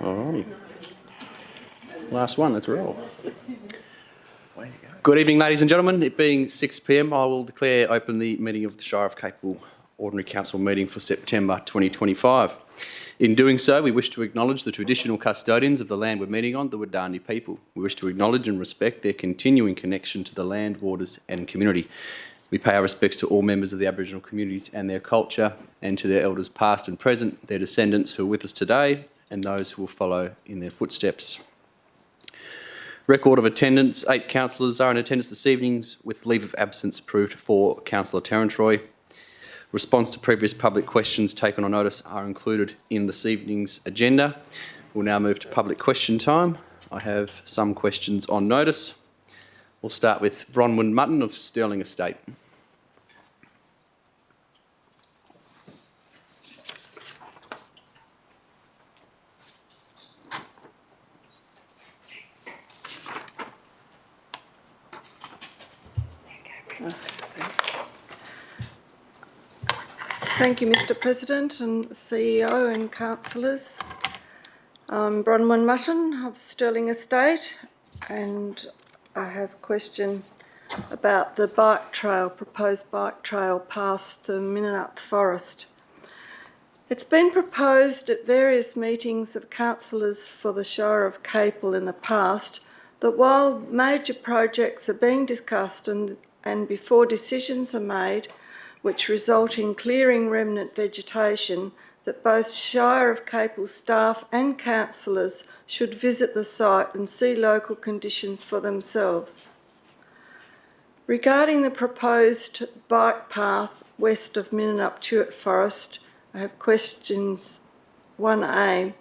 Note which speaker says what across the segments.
Speaker 1: Alrighty. Last one, let's roll. Good evening, ladies and gentlemen. It being 6 p.m, I will declare open the meeting of the Shire of Capel Ordinary Council meeting for September 2025. In doing so, we wish to acknowledge the traditional custodians of the land we're meeting on, the Wadani people. We wish to acknowledge and respect their continuing connection to the land, waters and community. We pay our respects to all members of the Aboriginal communities and their culture, and to their elders past and present, their descendants who are with us today, and those who will follow in their footsteps. Record of attendance. 8 councillors are in attendance this evening, with leave of absence approved for Councillor Terrentroy. Response to previous public questions taken on notice are included in this evening's agenda. We'll now move to public question time. I have some questions on notice. We'll start with Bronwyn Mutton of Stirling Estate.
Speaker 2: Thank you, Mr. President and CEO and councillors. I'm Bronwyn Mutton of Stirling Estate, and I have a question about the proposed bike trail past the Minnup Forest. It's been proposed at various meetings of councillors for the Shire of Capel in the past that while major projects are being discussed and before decisions are made, which result in clearing remnant vegetation, that both Shire of Capel staff and councillors should visit the site and see local conditions for themselves. Regarding the proposed bike path west of Minnup Forest, I have questions 1A.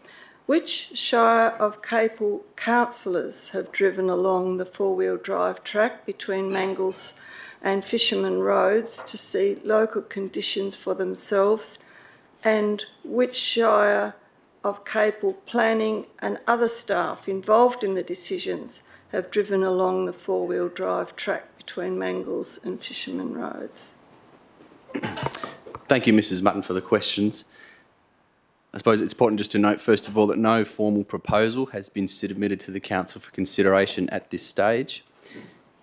Speaker 2: Which Shire of Capel councillors have driven along the four-wheel drive track between Mangles and Fisherman Roads to see local conditions for themselves, and which Shire of Capel planning and other staff involved in the decisions have driven along the four-wheel drive track between Mangles and Fisherman Roads?
Speaker 1: Thank you, Mrs. Mutton, for the questions. I suppose it's important just to note, first of all, that no formal proposal has been submitted to the Council for consideration at this stage.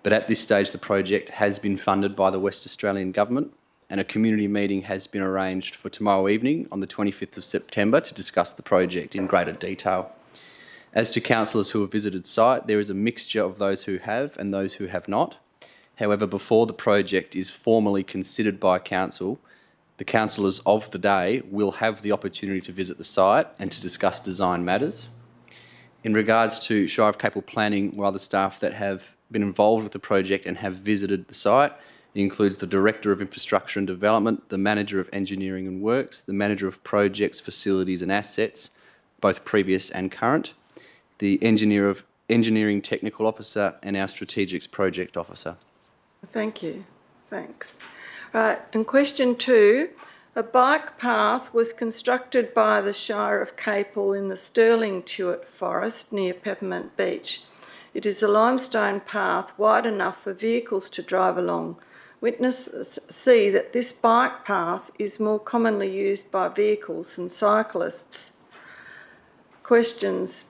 Speaker 1: But at this stage, the project has been funded by the West Australian Government, and a community meeting has been arranged for tomorrow evening on the 25th of September to discuss the project in greater detail. As to councillors who have visited site, there is a mixture of those who have and those who have not. However, before the project is formally considered by Council, the councillors of the day will have the opportunity to visit the site and to discuss design matters. In regards to Shire of Capel planning or other staff that have been involved with the project and have visited the site, it includes the Director of Infrastructure and Development, the Manager of Engineering and Works, the Manager of Projects, Facilities and Assets, both previous and current, the Engineering Technical Officer and our Strategics Project Officer.
Speaker 2: Thank you. Thanks. Right, and question 2. A bike path was constructed by the Shire of Capel in the Stirling Forest near Peppermint Beach. It is a limestone path wide enough for vehicles to drive along. Witnesses see that this bike path is more commonly used by vehicles and cyclists. Questions.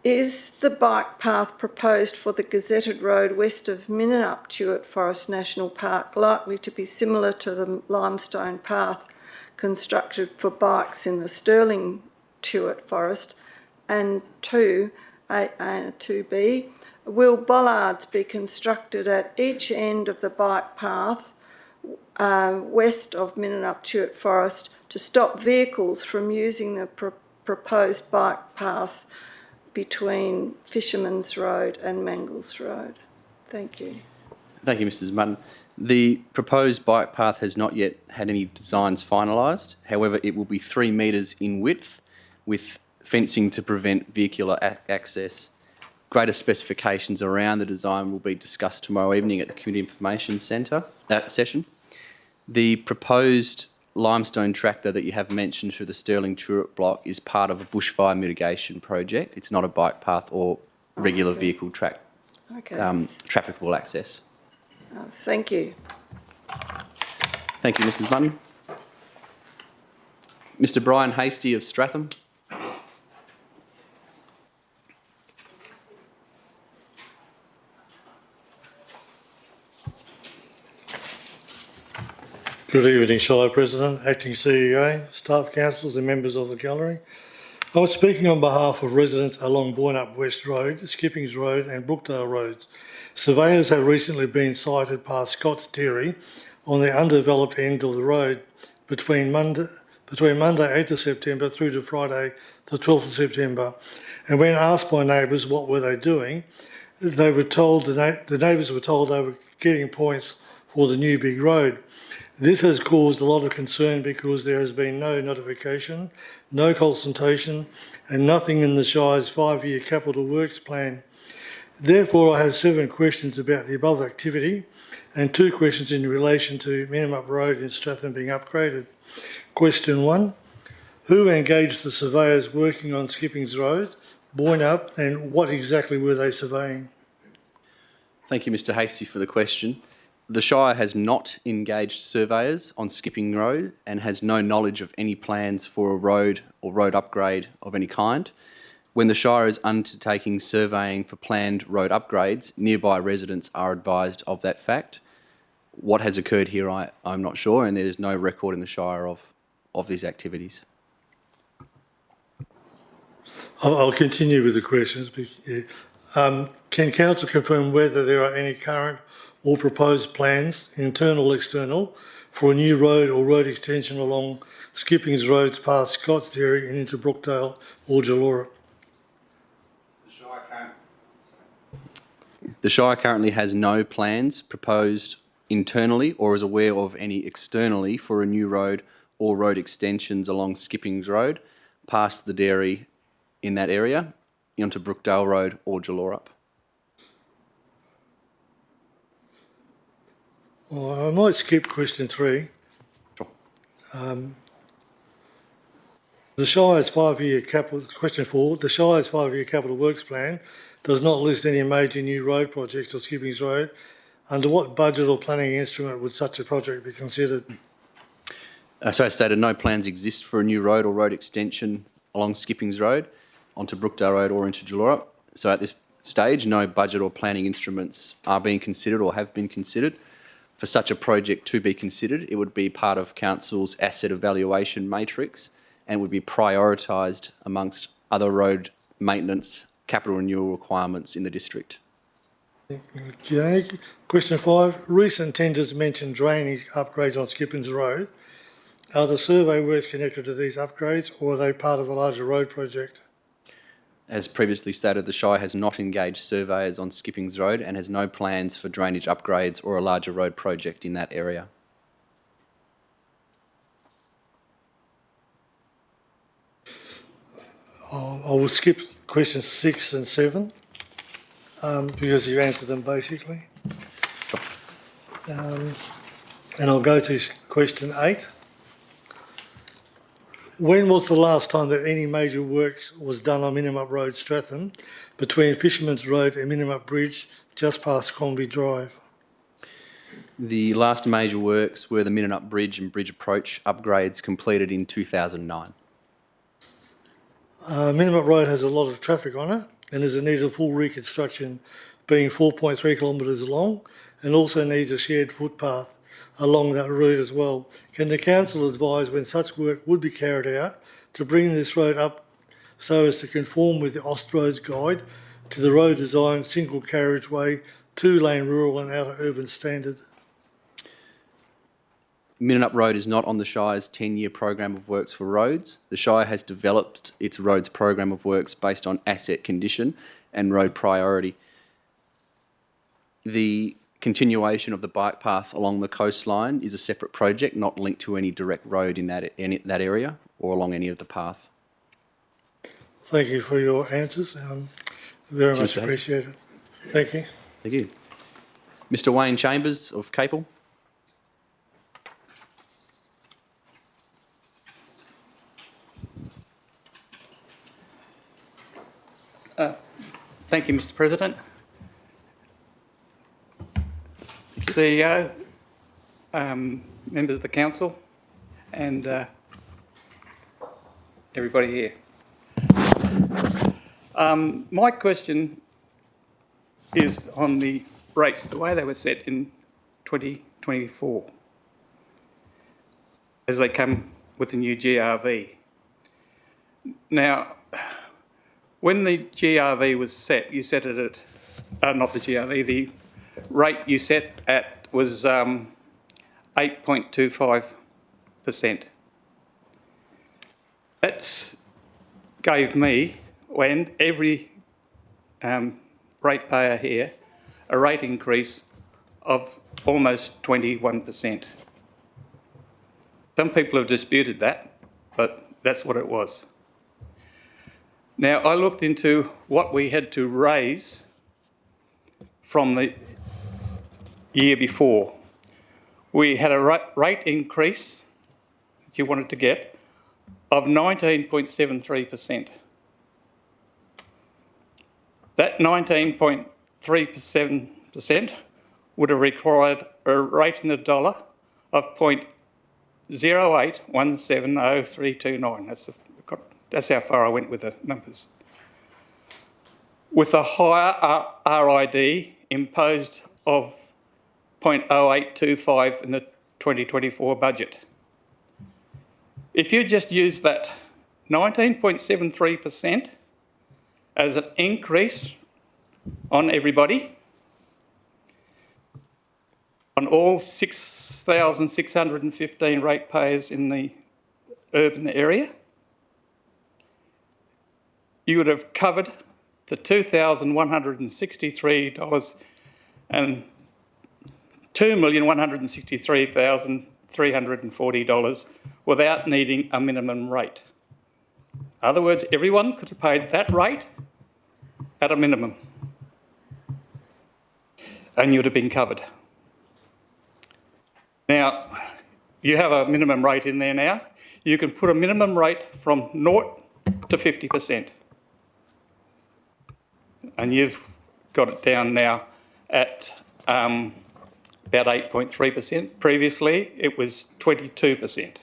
Speaker 2: Is the bike path proposed for the gazetted road west of Minnup Forest National Park likely to be similar to the limestone path constructed for bikes in the Stirling Forest? And 2B, will bollards be constructed at each end of the bike path west of Minnup Forest to stop vehicles from using the proposed bike path between Fisherman's Road and Mangles Road? Thank you.
Speaker 1: Thank you, Mrs. Mutton. The proposed bike path has not yet had any designs finalised. However, it will be 3 metres in width with fencing to prevent vehicular access. Greater specifications around the design will be discussed tomorrow evening at the Community Information Centre session. The proposed limestone tractor that you have mentioned through the Stirling Turret block is part of a bushfire mitigation project. It's not a bike path or regular vehicle trafficable access.
Speaker 2: Thank you.
Speaker 1: Thank you, Mrs. Mutton. Mr. Brian Hasty of Stratham.
Speaker 3: Good evening, Shire President, Acting CEO, staff councillors and members of the gallery. I'm speaking on behalf of residents along Bourne-up West Road, Skippings Road and Brookdale Roads. Surveyors have recently been sighted past Scott's Dairy on the undeveloped end of the road between Monday 8th of September through to Friday the 12th of September. And when asked by neighbours what were they doing, they were told the neighbours were told they were getting points for the new big road. This has caused a lot of concern because there has been no notification, no consultation and nothing in the Shire's 5-year capital works plan. Therefore, I have 7 questions about the above activity and 2 questions in relation to Minnumup Road in Stratham being upgraded. Question 1, who engaged the surveyors working on Skippings Road, Bourne-up, and what exactly were they surveying?
Speaker 1: Thank you, Mr Hasty, for the question. The Shire has not engaged surveyors on Skipping Road and has no knowledge of any plans for a road or road upgrade of any kind. When the Shire is undertaking surveying for planned road upgrades, nearby residents are advised of that fact. What has occurred here, I'm not sure, and there is no record in the Shire of these activities.
Speaker 3: I'll continue with the questions. Can Council confirm whether there are any current or proposed plans, internal or external, for a new road or road extension along Skippings Roads past Scott's Dairy and into Brookdale or Jalora?
Speaker 1: The Shire currently has no plans proposed internally or is aware of any externally for a new road or road extensions along Skippings Road past the dairy in that area onto Brookdale Road or Jalora.
Speaker 3: Well, I might skip question 3.
Speaker 1: Sure.
Speaker 3: The Shire's 5-year capital, question 4, the Shire's 5-year capital works plan does not list any major new road projects or Skippings Road. Under what budget or planning instrument would such a project be considered?
Speaker 1: So as stated, no plans exist for a new road or road extension along Skippings Road onto Brookdale Road or into Jalora. So at this stage, no budget or planning instruments are being considered or have been considered. For such a project to be considered, it would be part of Council's asset evaluation matrix and would be prioritised amongst other road maintenance capital renewal requirements in the district.
Speaker 3: Okay. Question 5. Recent tenders mentioned drainage upgrades on Skippings Road. Are the survey works connected to these upgrades or are they part of a larger road project?
Speaker 1: As previously stated, the Shire has not engaged surveyors on Skippings Road and has no plans for drainage upgrades or a larger road project in that area.
Speaker 3: I will skip questions 6 and 7 because you answered them basically. And I'll go to question 8. When was the last time that any major works was done on Minnumup Road, Stratham, between Fisherman's Road and Minnumup Bridge, just past Comby Drive?
Speaker 1: The last major works were the Minnumup Bridge and Bridge Approach upgrades completed in 2009.
Speaker 3: Minnumup Road has a lot of traffic on it and is in need of full reconstruction, being 4.3 kilometres long, and also needs a shared footpath along that route as well. Can the Council advise when such work would be carried out to bring this road up so as to conform with the Austroads Guide to the road design single carriageway, 2-lane rural and outer urban standard?
Speaker 1: Minnumup Road is not on the Shire's 10-year program of works for roads. The Shire has developed its roads program of works based on asset condition and road priority. The continuation of the bike path along the coastline is a separate project, not linked to any direct road in that area or along any of the path.
Speaker 3: Thank you for your answers. Very much appreciated. Thank you.
Speaker 1: Thank you. Mr Wayne Chambers of Capel.
Speaker 4: Thank you, Mr President. CEO, members of the council and everybody here. My question is on the rates, the way they were set in 2024. as they come with the new GRV. Now, when the GRV was set, you set it at, not the GRV, the rate you set at was 8.25%. That gave me, when every ratepayer here, a rate increase of almost 21%. Some people have disputed that, but that's what it was. Now, I looked into what we had to raise from the year before. We had a rate increase that you wanted to get of 19.73%. That 19.37% would have required a rate in the dollar of 0.08170329. That's how far I went with the numbers. With a higher RID imposed of 0.0825 in the 2024 budget. If you just use that 19.73% as an increase on everybody, on all 6,615 ratepayers in the urban area, you would have covered the $2,163 and $2,163,340 without needing a minimum rate. In other words, everyone could have paid that rate at a minimum and you'd have been covered. Now, you have a minimum rate in there now. You can put a minimum rate from 0 to 50%. And you've got it down now at about 8.3%. Previously, it was 22%.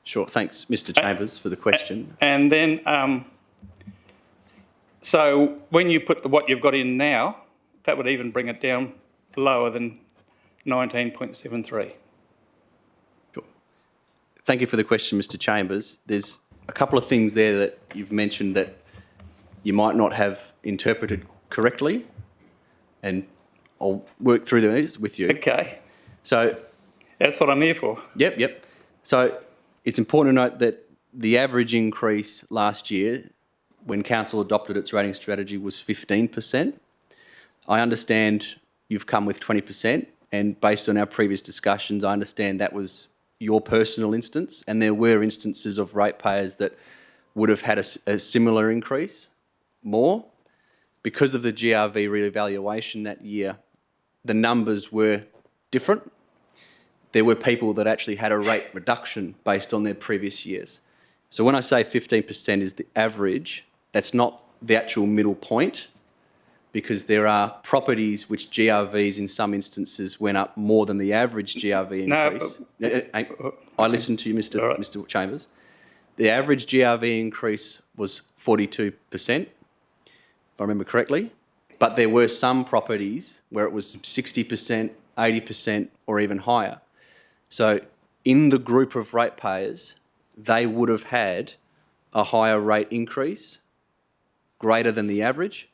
Speaker 1: Sure. Thanks, Mr. Chambers, for the question.
Speaker 4: And then, so when you put what you've got in now, that would even bring it down lower than 19.73.
Speaker 1: Sure. Thank you for the question, Mr. Chambers. There's a couple of things there that you've mentioned that you might not have interpreted correctly, and I'll work through those with you.
Speaker 4: Okay.
Speaker 1: So
Speaker 4: that's what I'm here for.
Speaker 1: Yep. So it's important to note that the average increase last year when Council adopted its rating strategy was 15%. I understand you've come with 20%, and based on our previous discussions, I understand that was your personal instance, and there were instances of ratepayers that would have had a similar increase, more. Because of the GRV reevaluation that year, the numbers were different. There were people that actually had a rate reduction based on their previous years. So when I say 15% is the average, that's not the actual middle point, because there are properties which GRVs in some instances went up more than the average GRV increase. I listened to you, Mr. Chambers. The average GRV increase was 42%, if I remember correctly. But there were some properties where it was 60%, 80%, or even higher. So in the group of ratepayers, they would have had a higher rate increase, greater than the average.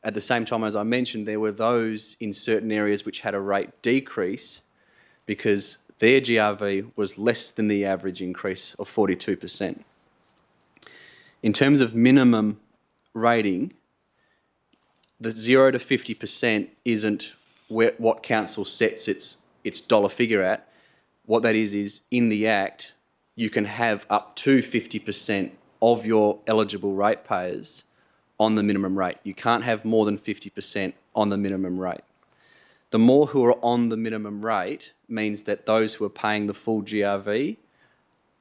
Speaker 1: At the same time, as I mentioned, there were those in certain areas which had a rate decrease because their GRV was less than the average increase of 42%. In terms of minimum rating, the 0 to 50% isn't what council sets its dollar figure at. What that is in the Act, you can have up to 50% of your eligible ratepayers on the minimum rate. You can't have more than 50% on the minimum rate. The more who are on the minimum rate means that those who are paying the full GRV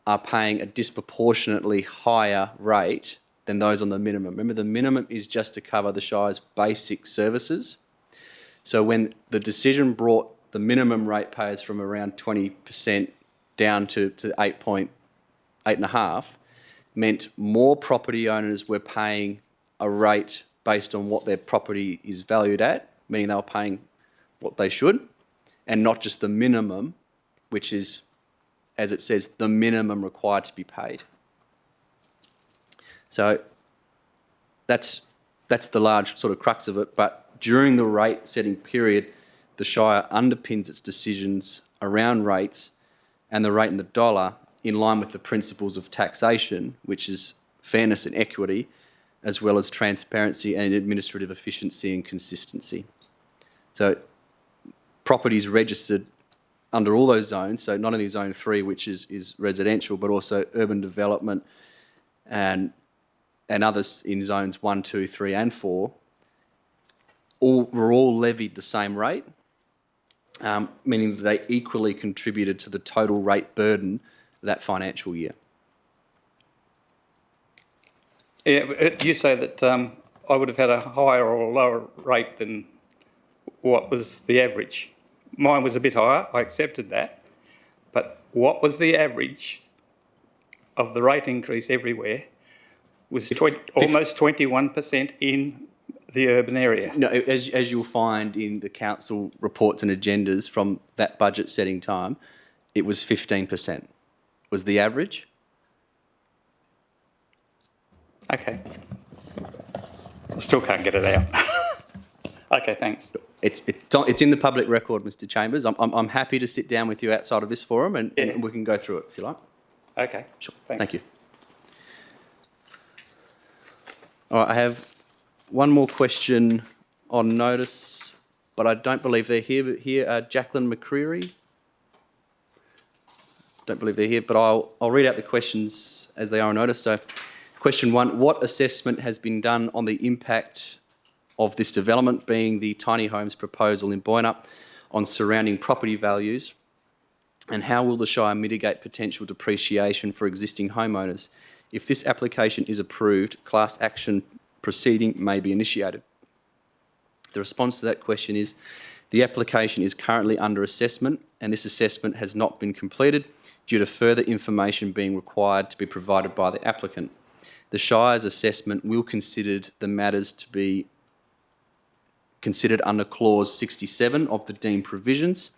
Speaker 1: are paying a disproportionately higher rate than those on the minimum. Remember, the minimum is just to cover the Shire's basic services. So when the decision brought the minimum ratepayers from around 20% down to 8.5%, meant more property owners were paying a rate based on what their property is valued at, meaning they were paying what they should, and not just the minimum which is, as it says, the minimum required to be paid. So that's the large sort of crux of it. But during the rate setting period, the Shire underpins its decisions around rates and the rate in the dollar in line with the principles of taxation, which is fairness and equity, as well as transparency and administrative efficiency and consistency. So properties registered under all those zones, so not only Zone 3, which is residential, but also urban development and others in Zones 1, 2, 3 and 4, were all levied the same rate, meaning that they equally contributed to the total rate burden that financial year.
Speaker 4: Yeah, but you say that I would have had a higher or lower rate than what was the average. Mine was a bit higher, I accepted that. But what was the average of the rate increase everywhere was almost 21% in the urban area.
Speaker 1: No, as you'll find in the council reports and agendas from that budget setting time, it was 15%. Was the average?
Speaker 4: Okay. I still can't get it out. Okay, thanks.
Speaker 1: It's in the public record, Mr. Chambers. I'm happy to sit down with you outside of this forum and we can go through it if you like.
Speaker 4: Okay.
Speaker 1: Sure.
Speaker 4: Thanks.
Speaker 1: Thank you. All right, I have one more question on notice, but I don't believe they're here. But here, Jacqueline McCreary. Don't believe they're here, but I'll read out the questions as they are on notice. So, question 1: what assessment has been done on the impact of this development, being the tiny homes proposal in Boynup, on surrounding property values, and how will the Shire mitigate potential depreciation for existing homeowners? If this application is approved, class action proceeding may be initiated. The response to that question is the application is currently under assessment and this assessment has not been completed due to further information being required to be provided by the applicant. The Shire's assessment will consider the matters to be considered under Clause 67 of the deemed provisions.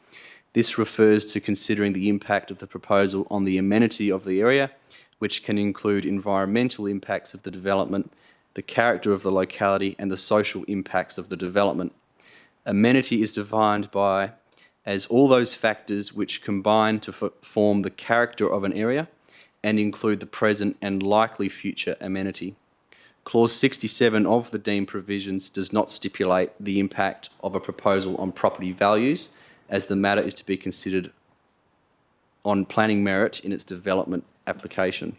Speaker 1: This refers to considering the impact of the proposal on the amenity of the area, which can include environmental impacts of the development, the character of the locality, and the social impacts of the development. Amenity is defined as all those factors which combine to form the character of an area and include the present and likely future amenity. Clause 67 of the deemed provisions does not stipulate the impact of a proposal on property values, as the matter is to be considered on planning merit in its development application.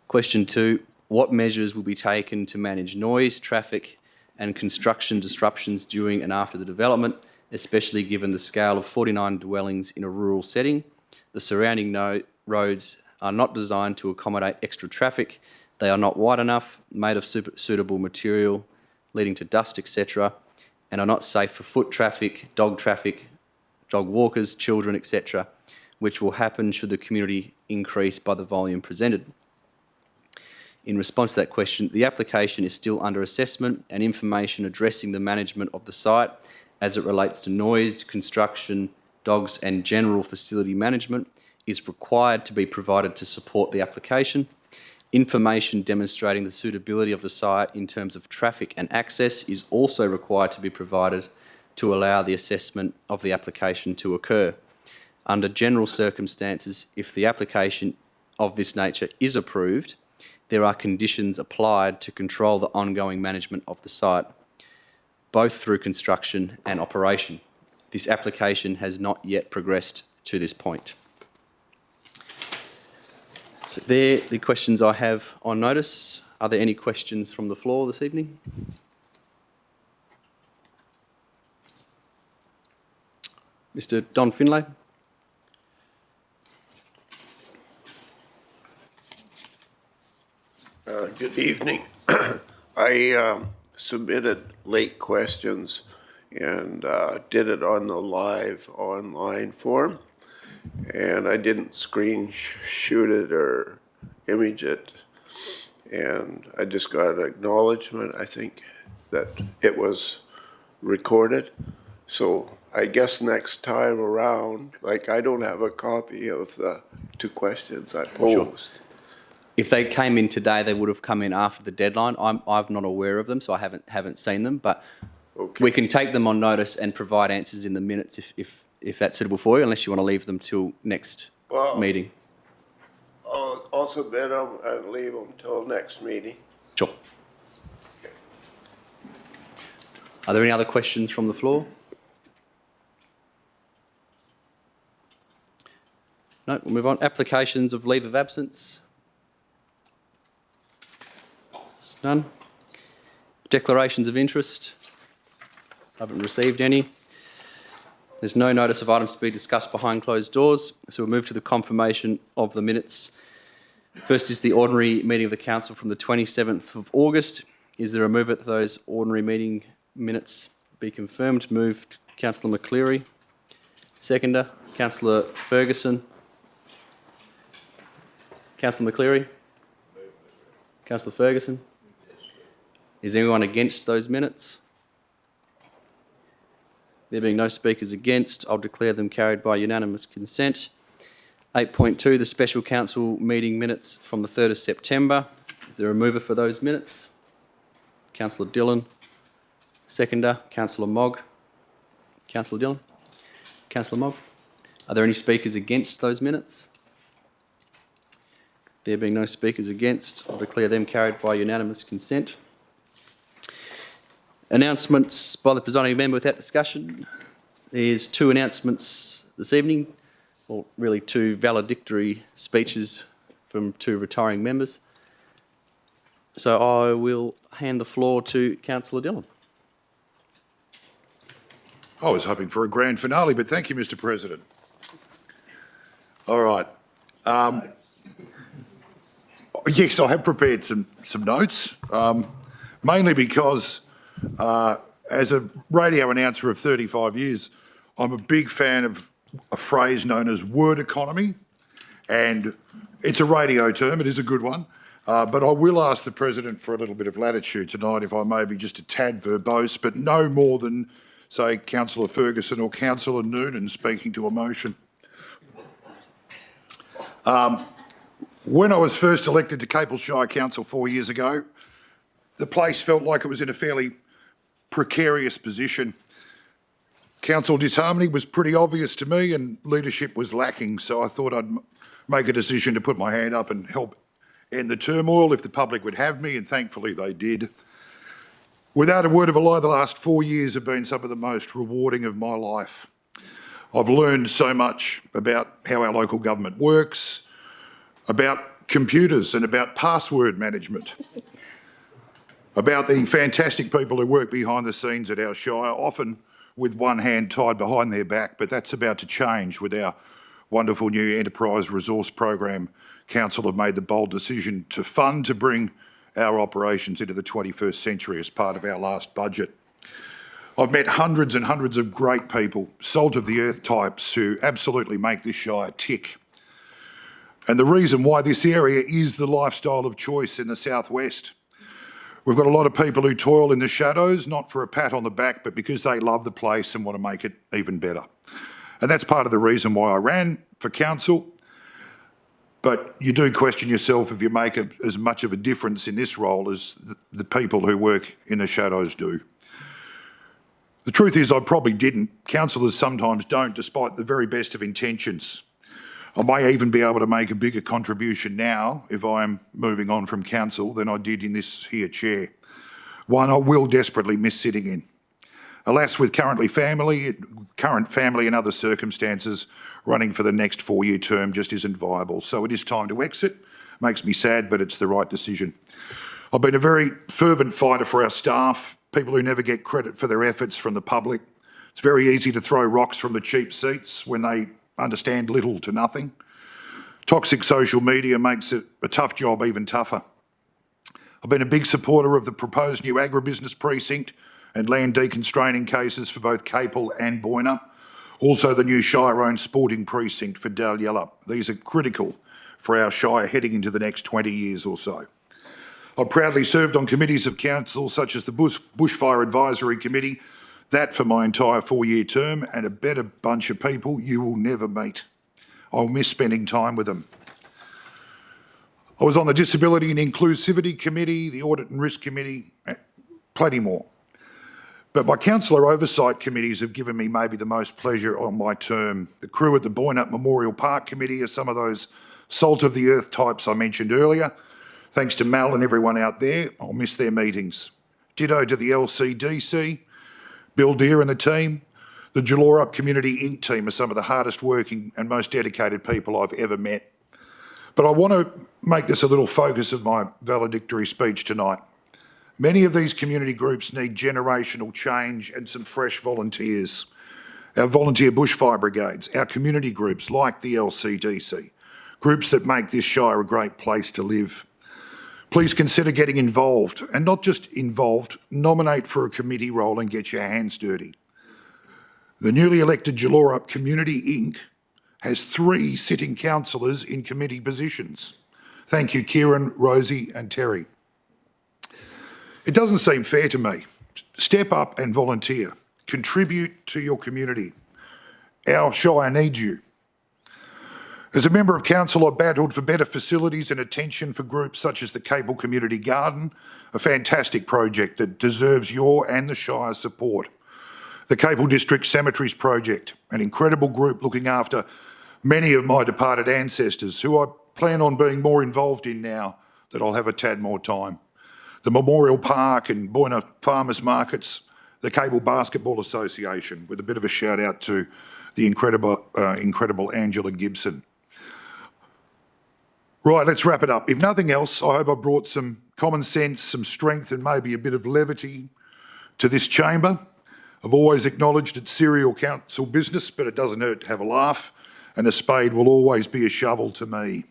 Speaker 1: Question 2, what measures will be taken to manage noise, traffic and construction disruptions during and after the development, especially given the scale of 49 dwellings in a rural setting? The surrounding roads are not designed to accommodate extra traffic. They are not wide enough, made of suitable material, leading to dust, etc., and are not safe for foot traffic, dog walkers, children, etc., which will happen should the community increase by the volume presented. In response to that question, the application is still under assessment and information addressing the management of the site as it relates to noise, construction, dogs and general facility management is required to be provided to support the application. Information demonstrating the suitability of the site in terms of traffic and access is also required to be provided to allow the assessment of the application to occur. Under general circumstances, if the application of this nature is approved, there are conditions applied to control the ongoing management of the site, both through construction and operation. This application has not yet progressed to this point. So they're the questions I have on notice. Are there any questions from the floor this evening? Mr. Don Finlay.
Speaker 5: Good evening. I submitted late questions and did it on the live online form, and I didn't shoot it or image it, and I just got an acknowledgement, I think, that it was recorded. So I guess next time around, like, I don't have a copy of the 2 questions I posed.
Speaker 1: If they came in today, they would have come in after the deadline. I'm not aware of them, so I haven't seen them. But
Speaker 5: Okay.
Speaker 1: we can take them on notice and provide answers in the minutes if that's suitable for you, unless you want to leave them till next
Speaker 5: Well-
Speaker 1: meeting.
Speaker 5: I'll submit them and leave them till next meeting.
Speaker 1: Sure. Are there any other questions from the floor? No, we'll move on. Applications of leave of absence. None. Declarations of interest. Haven't received any. There's no notice of items to be discussed behind closed doors, so we'll move to the confirmation of the minutes. First is the ordinary meeting of the council from the 27th of August. Is there a mover that those ordinary meeting minutes be confirmed? Moved Councillor McCleary. Seconder, Councillor Ferguson. Councillor McCleary. Councillor Ferguson. Is anyone against those minutes? There being no speakers against, I'll declare them carried by unanimous consent. 8.2, the special council meeting minutes from the 3rd of September. Is there a mover for those minutes? Councillor Dillon. Seconder, Councillor Mogg. Councillor Dillon. Councillor Mogg. Are there any speakers against those minutes? There being no speakers against, I'll declare them carried by unanimous consent. Announcements by the presiding member without discussion. There's 2 announcements this evening, or really 2 valedictory speeches from 2 retiring members. So I will hand the floor to Councillor Dillon.
Speaker 6: I was hoping for a grand finale, but thank you, Mr. President. All right. Yes, I have prepared some notes, mainly because as a radio announcer of 35 years, I'm a big fan of a phrase known as word economy, and it's a radio term, it is a good one, but I will ask the President for a little bit of latitude tonight, if I may be just a tad verbose, but no more than, say, Councillor Ferguson or Councillor Noonan speaking to emotion. When I was first elected to Capel Shire Council 4 years ago, the place felt like it was in a fairly precarious position. Council disharmony was pretty obvious to me and leadership was lacking, so I thought I'd make a decision to put my hand up and help end the turmoil if the public would have me, and thankfully they did. Without a word of a lie, the last 4 years have been some of the most rewarding of my life. I've learned so much about how our local government works, about computers and about password management, about the fantastic people who work behind the scenes at our Shire, often with one hand tied behind their back, but that's about to change with our wonderful new enterprise resource program. Council have made the bold decision to fund to bring our operations into the 21st century as part of our last budget. I've met hundreds and hundreds of great people, salt of the earth types, who absolutely make this Shire tick. And the reason why this area is the lifestyle of choice in the southwest. We've got a lot of people who toil in the shadows, not for a pat on the back, but because they love the place and want to make it even better. And that's part of the reason why I ran for council. But you do question yourself if you make as much of a difference in this role as the people who work in the shadows do. The truth is I probably didn't. Councillors sometimes don't, despite the very best of intentions. I may even be able to make a bigger contribution now if I am moving on from council than I did in this here chair. One I will desperately miss sitting in. Alas, with current family and other circumstances, running for the next 4-year term just isn't viable. So it is time to exit. Makes me sad, but it's the right decision. I've been a very fervent fighter for our staff, people who never get credit for their efforts from the public. It's very easy to throw rocks from the cheap seats when they understand little to nothing. Toxic social media makes it a tough job even tougher. I've been a big supporter of the proposed new agribusiness precinct and land deconstraining cases for both Capel and Boyna. Also the new Shire-owned sporting precinct for Dalyella. These are critical for our Shire heading into the next 20 years or so. I've proudly served on committees of council such as the Bushfire Advisory Committee, That for my entire 4-year term, and a better bunch of people you will never meet. I'll miss spending time with them. I was on the Disability and Inclusivity Committee, the Audit and Risk Committee, plenty more. But my councillor oversight committees have given me maybe the most pleasure on my term. The crew at the Boynup Memorial Park Committee are some of those salt of the earth types I mentioned earlier. Thanks to Mal and everyone out there, I'll miss their meetings. Ditto to the LCDC, Bill Deere and the team. The Jalorup Community Inc team are some of the hardest working and most dedicated people I've ever met. But I want to make this a little focus of my valedictory speech tonight. Many of these community groups need generational change and some fresh volunteers. Our volunteer bushfire brigades, our community groups like the LCDC, groups that make this Shire a great place to live. Please consider getting involved, and not just involved, nominate for a committee role and get your hands dirty. The newly elected Jalorup Community Inc has 3 sitting councillors in committee positions. Thank you, Kieran, Rosie and Terry. It doesn't seem fair to me. Step up and volunteer. Contribute to your community. Our Shire needs you. As a member of council, I battled for better facilities and attention for groups such as the Capel Community Garden, a fantastic project that deserves your and the Shire's support. The Capel District Cemeteries Project, an incredible group looking after many of my departed ancestors, who I plan on being more involved in now that I'll have a tad more time. The Memorial Park and Boyna Farmers Markets, the Capel Basketball Association, with a bit of a shout out to the incredible Angela Gibson. Right, let's wrap it up. If nothing else, I hope I brought some common sense, some strength and maybe a bit of levity to this chamber. I've always acknowledged it's serial council business, but it doesn't hurt to have a laugh, and a spade will always be a shovel to me.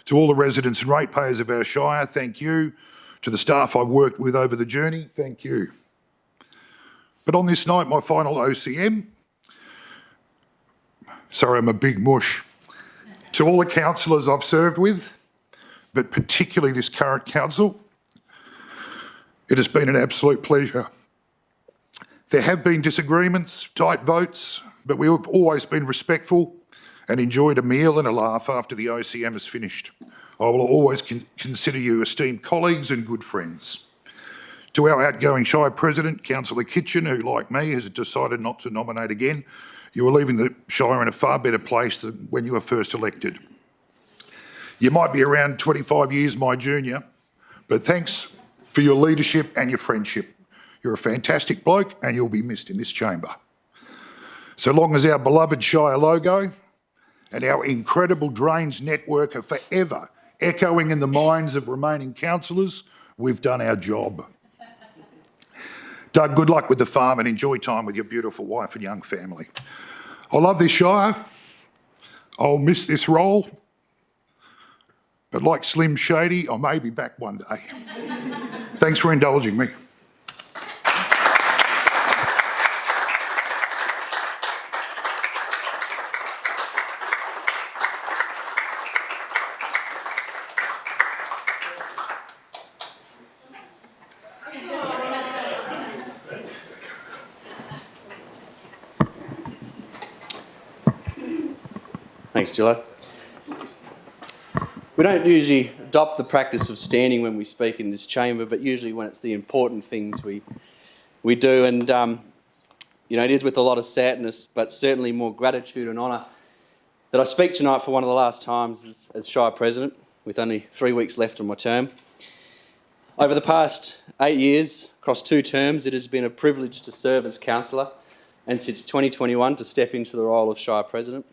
Speaker 6: To all the residents and ratepayers of our Shire, thank you. To the staff I've worked with over the journey, thank you. But on this night, my final OCM, sorry, I'm a big mush. To all the councillors I've served with, but particularly this current council, it has been an absolute pleasure. There have been disagreements, tight votes, but we have always been respectful and enjoyed a meal and a laugh after the OCM is finished. I will always consider you esteemed colleagues and good friends. To our outgoing Shire President, Councillor Kitchen, who, like me, has decided not to nominate again, you are leaving the Shire in a far better place than when you were first elected. You might be around 25 years my junior, but thanks for your leadership and your friendship. You're a fantastic bloke and you'll be missed in this chamber. So long as our beloved Shire logo and our incredible drains network are forever echoing in the minds of remaining councillors, we've done our job. Doug, good luck with the farm and enjoy time with your beautiful wife and young family. I love this Shire. I'll miss this role. But like Slim Shady, I may be back one day. Thanks for indulging me.
Speaker 1: Thanks, Gillo. We don't usually adopt the practice of standing when we speak in this chamber, but usually when it's the important things we do. And, it is with a lot of sadness, but certainly more gratitude and honour that I speak tonight for one of the last times as Shire President, with only 3 weeks left on my term. Over the past 8 years, across 2 terms, it has been a privilege to serve as councillor, and since 2021 to step into the role of Shire President.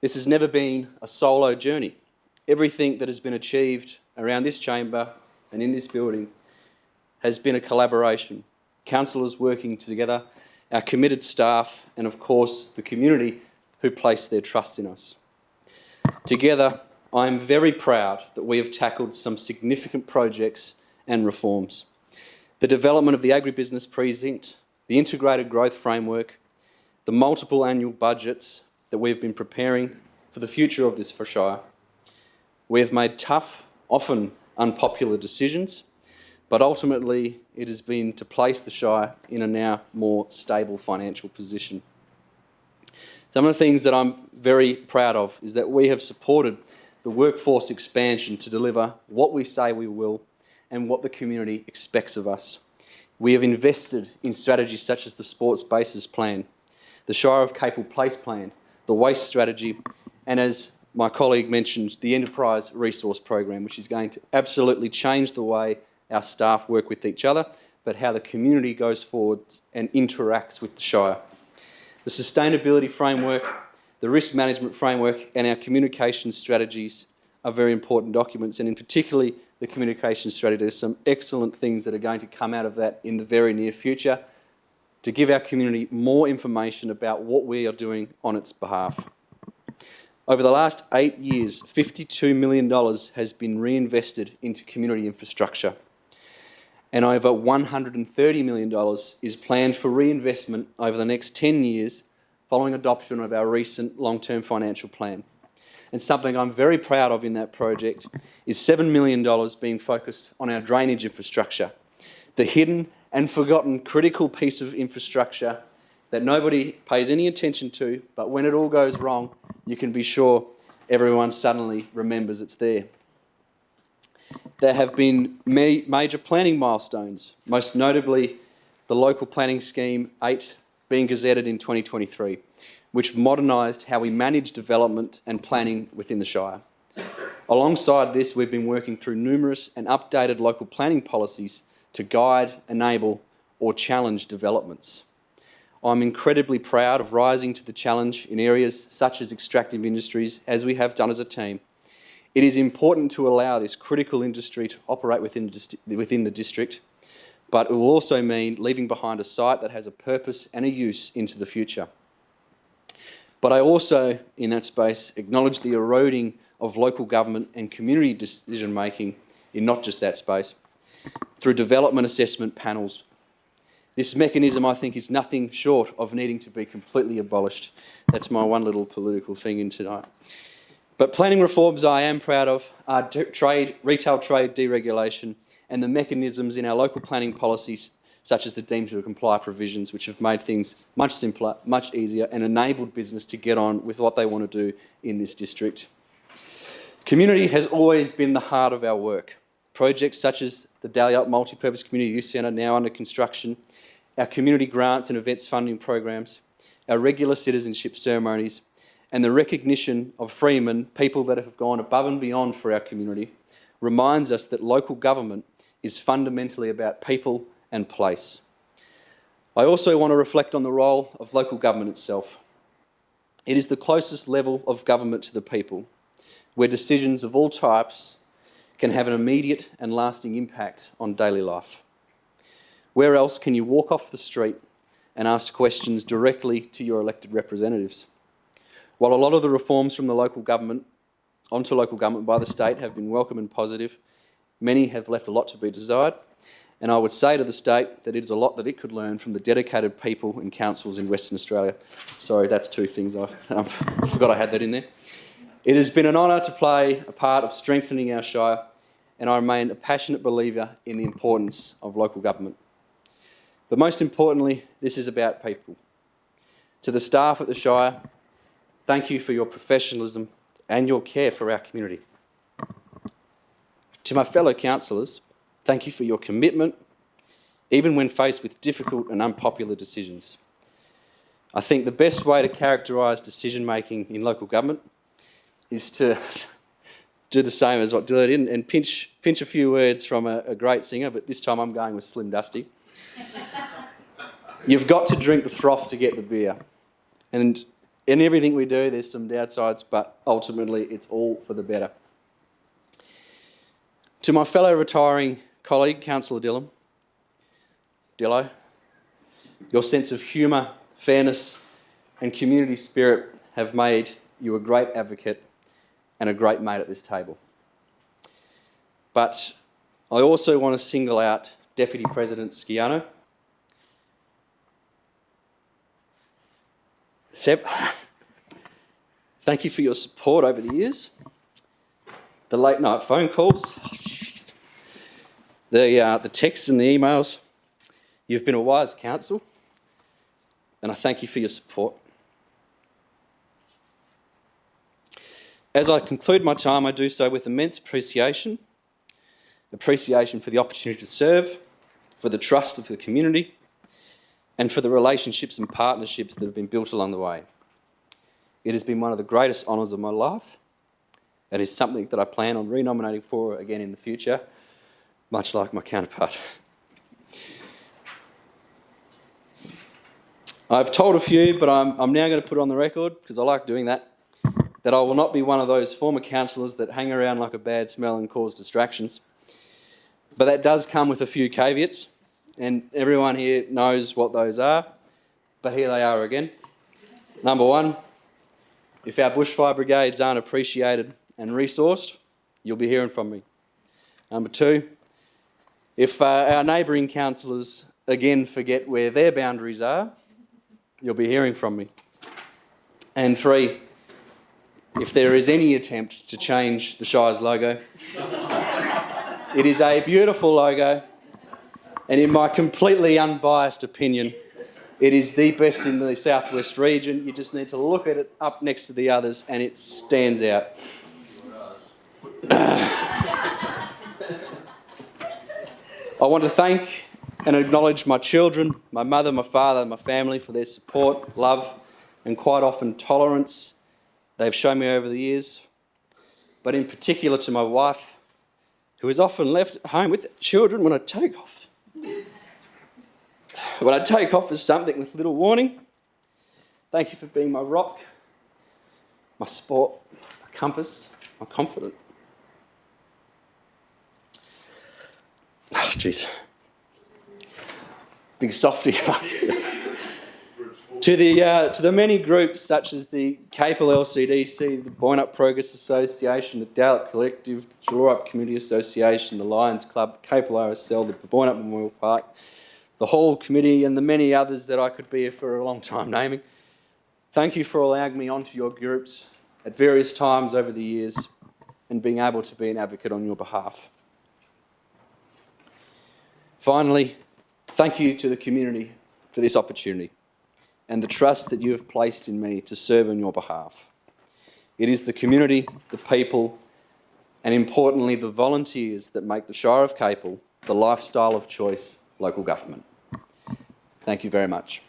Speaker 1: This has never been a solo journey. Everything that has been achieved around this chamber and in this building has been a collaboration. Councillors working together, our committed staff, and of course the community who place their trust in us. Together, I am very proud that we have tackled some significant projects and reforms. The development of the agribusiness precinct, the integrated growth framework, the multiple annual budgets that we've been preparing for the future of this Shire. We have made tough, often unpopular decisions, but ultimately it has been to place the Shire in a now more stable financial position. Some of the things that I'm very proud of is that we have supported the workforce expansion to deliver what we say we will and what the community expects of us. We have invested in strategies such as the Sports Bases Plan, the Shire of Capel Place Plan, the Waste Strategy, and as my colleague mentioned, the Enterprise Resource Program, which is going to absolutely change the way our staff work with each other, but how the community goes forward and interacts with the Shire. The Sustainability Framework, the Risk Management Framework, and our communication strategies are very important documents, and in particularly the communication strategy. There's some excellent things that are going to come out of that in the very near future to give our community more information about what we are doing on its behalf. Over the last 8 years, $52 million has been reinvested into community infrastructure, and over $130 million is planned for reinvestment over the next 10 years following adoption of our recent long-term financial plan. And something I'm very proud of in that project is $7 million being focused on our drainage infrastructure, the hidden and forgotten critical piece of infrastructure that nobody pays any attention to, but when it all goes wrong, you can be sure everyone suddenly remembers it's there. There have been major planning milestones, most notably the Local Planning Scheme 8 being gazetted in 2023, which modernised how we manage development and planning within the Shire. Alongside this, we've been working through numerous and updated local planning policies to guide, enable or challenge developments. I'm incredibly proud of rising to the challenge in areas such as extractive industries, as we have done as a team. It is important to allow this critical industry to operate within the district, but it will also mean leaving behind a site that has a purpose and a use into the future. But I also, in that space, acknowledge the eroding of local government and community decision-making in not just that space, through development assessment panels. This mechanism, I think, is nothing short of needing to be completely abolished. That's my one little political thing in tonight. But planning reforms I am proud of are retail trade deregulation and the mechanisms in our local planning policies, such as the deemed to comply provisions, which have made things much simpler, much easier, and enabled business to get on with what they want to do in this district. Community has always been the heart of our work. Projects such as the Dalyellup Multipurpose Community Youth Centre, now under construction, our community grants and events funding programs, our regular citizenship ceremonies, and the recognition of freemen, people that have gone above and beyond for our community, reminds us that local government is fundamentally about people and place. I also want to reflect on the role of local government itself. It is the closest level of government to the people, where decisions of all types can have an immediate and lasting impact on daily life. Where else can you walk off the street and ask questions directly to your elected representatives? While a lot of the reforms from the local government onto local government by the state have been welcome and positive, many have left a lot to be desired, and I would say to the state that it is a lot that it could learn from the dedicated people and councils in Western Australia. Sorry, that's two things. I forgot I had that in there. It has been an honour to play a part of strengthening our Shire, and I remain a passionate believer in the importance of local government. But most importantly, this is about people. To the staff at the Shire, thank you for your professionalism and your care for our community. To my fellow councillors, thank you for your commitment, even when faced with difficult and unpopular decisions. I think the best way to characterise decision-making in local government is to do the same as what Dillard did and pinch a few words from a great singer, but this time I'm going with Slim Dusty. You've got to drink the froth to get the beer. And in everything we do, there's some downsides, but ultimately it's all for the better. To my fellow retiring colleague, Councillor Dillo, your sense of humour, fairness and community spirit have made you a great advocate and a great mate at this table. But I also want to single out Deputy President Sciano. Seb, thank you for your support over the years. The late night phone calls, the texts and the emails. You've been a wise council, and I thank you for your support. As I conclude my time, I do so with immense appreciation for the opportunity to serve, for the trust of the community, and for the relationships and partnerships that have been built along the way. It has been one of the greatest honours of my life, and is something that I plan on renominating for again in the future, much like my counterpart. I've told a few, but I'm now going to put on the record, because I like doing that I will not be one of those former councillors that hang around like a bad smell and cause distractions. But that does come with a few caveats, and everyone here knows what those are, but here they are again. Number one, if our bushfire brigades aren't appreciated and resourced, you'll be hearing from me. Number two, if our neighbouring councillors again forget where their boundaries are, you'll be hearing from me. And three, if there is any attempt to change the Shire's logo, it is a beautiful logo, and in my completely unbiased opinion, it is the best in the southwest region. You just need to look at it up next to the others and it stands out. I want to thank and acknowledge my children, my mother, my father, my family for their support, love, and quite often tolerance they've shown me over the years, but in particular to my wife, who is often left at home with the children when I take off. When I take off as something with little warning. Thank you for being my rock, my support, my compass, my confidant. Oh, jeez. Big softy. To the many groups such as the Capel LCDC, the Boynup Progress Association, the Dowlett Collective, the Shire Community Association, the Lions Club, the Capel RSL, the Boynup Memorial Park, the Hall Committee, and the many others that I could be here for a long time naming. Thank you for allowing me onto your groups at various times over the years and being able to be an advocate on your behalf. Finally, thank you to the community for this opportunity and the trust that you have placed in me to serve on your behalf. It is the community, the people, and importantly, the volunteers that make the Shire of Capel the lifestyle of choice local government. Thank you very much.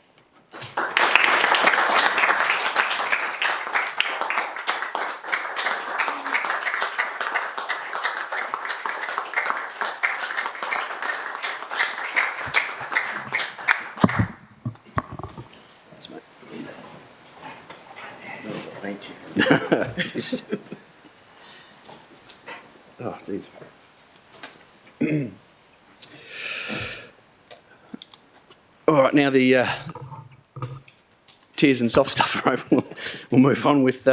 Speaker 7: Thank you.
Speaker 1: Oh, geez. All right, now the tears and soft stuff are over. We'll move on with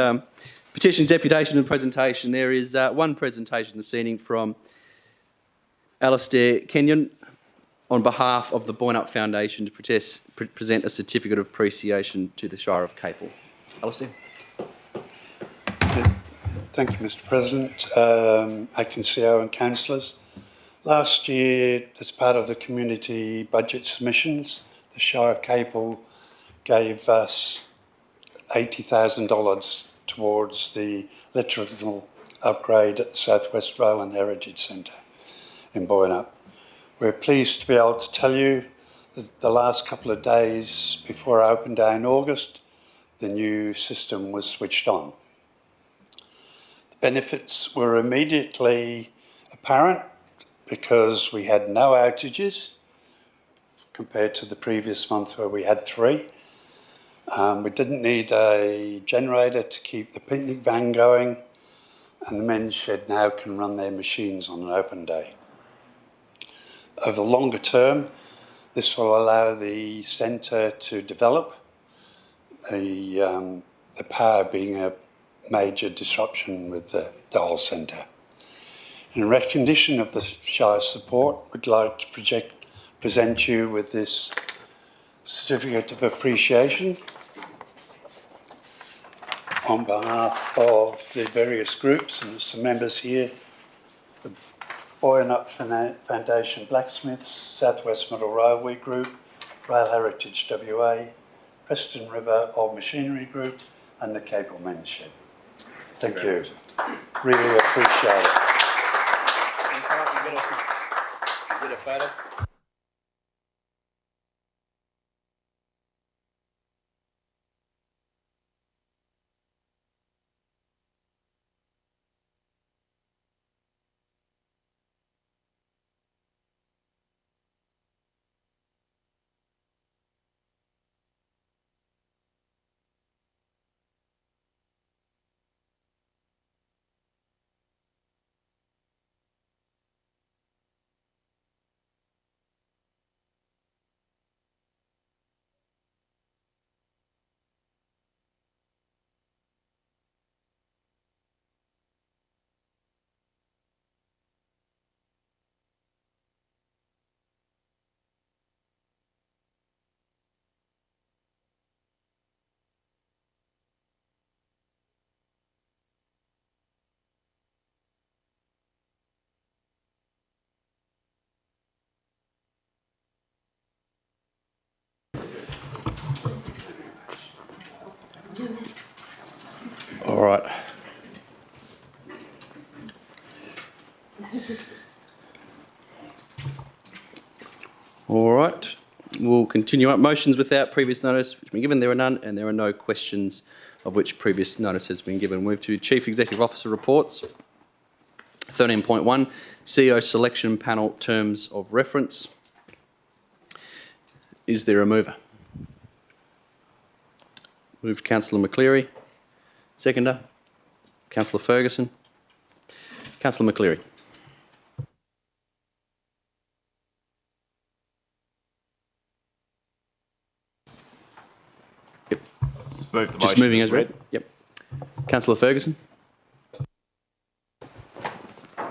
Speaker 1: petition, deputation and presentation. There is one presentation this evening from Alastair Kenyon on behalf of the Boynup Foundation to present a certificate of appreciation to the Shire of Capel. Alastair.
Speaker 8: Thank you, Mr. President, acting CEO and councillors. Last year, as part of the community budget submissions, the Shire of Capel gave us $80,000 towards the electrical upgrade at the South West Rail and Heritage Centre in Boynup. We're pleased to be able to tell you that the last couple of days before our open day in August, the new system was switched on. Benefits were immediately apparent because we had no outages compared to the previous month where we had 3. We didn't need a generator to keep the picnic van going, and the men's shed now can run their machines on an open day. Over the longer term, this will allow the centre to develop, the power being a major disruption with the whole centre. In recognition of the Shire's support, we'd like to present you with this certificate of appreciation on behalf of the various groups, and some members here Boyanup Foundation Blacksmiths, Southwest Middle Railway Group, Rail Heritage WA, Preston River Old Machinery Group, and the Capel Men's Shed. Thank you. Really appreciate it.
Speaker 1: Get a photo. All right. All right. We'll continue up. Motions without previous notice which have been given. There are none, and there are no questions of which previous notice has been given. Move to Chief Executive Officer reports. 13.1, CEO Selection Panel Terms of Reference. Is there a mover? Moved Councillor McCleary. Seconder, Councillor Ferguson. Councillor McCleary. Yep. Just moving as read. Yep. Councillor Ferguson.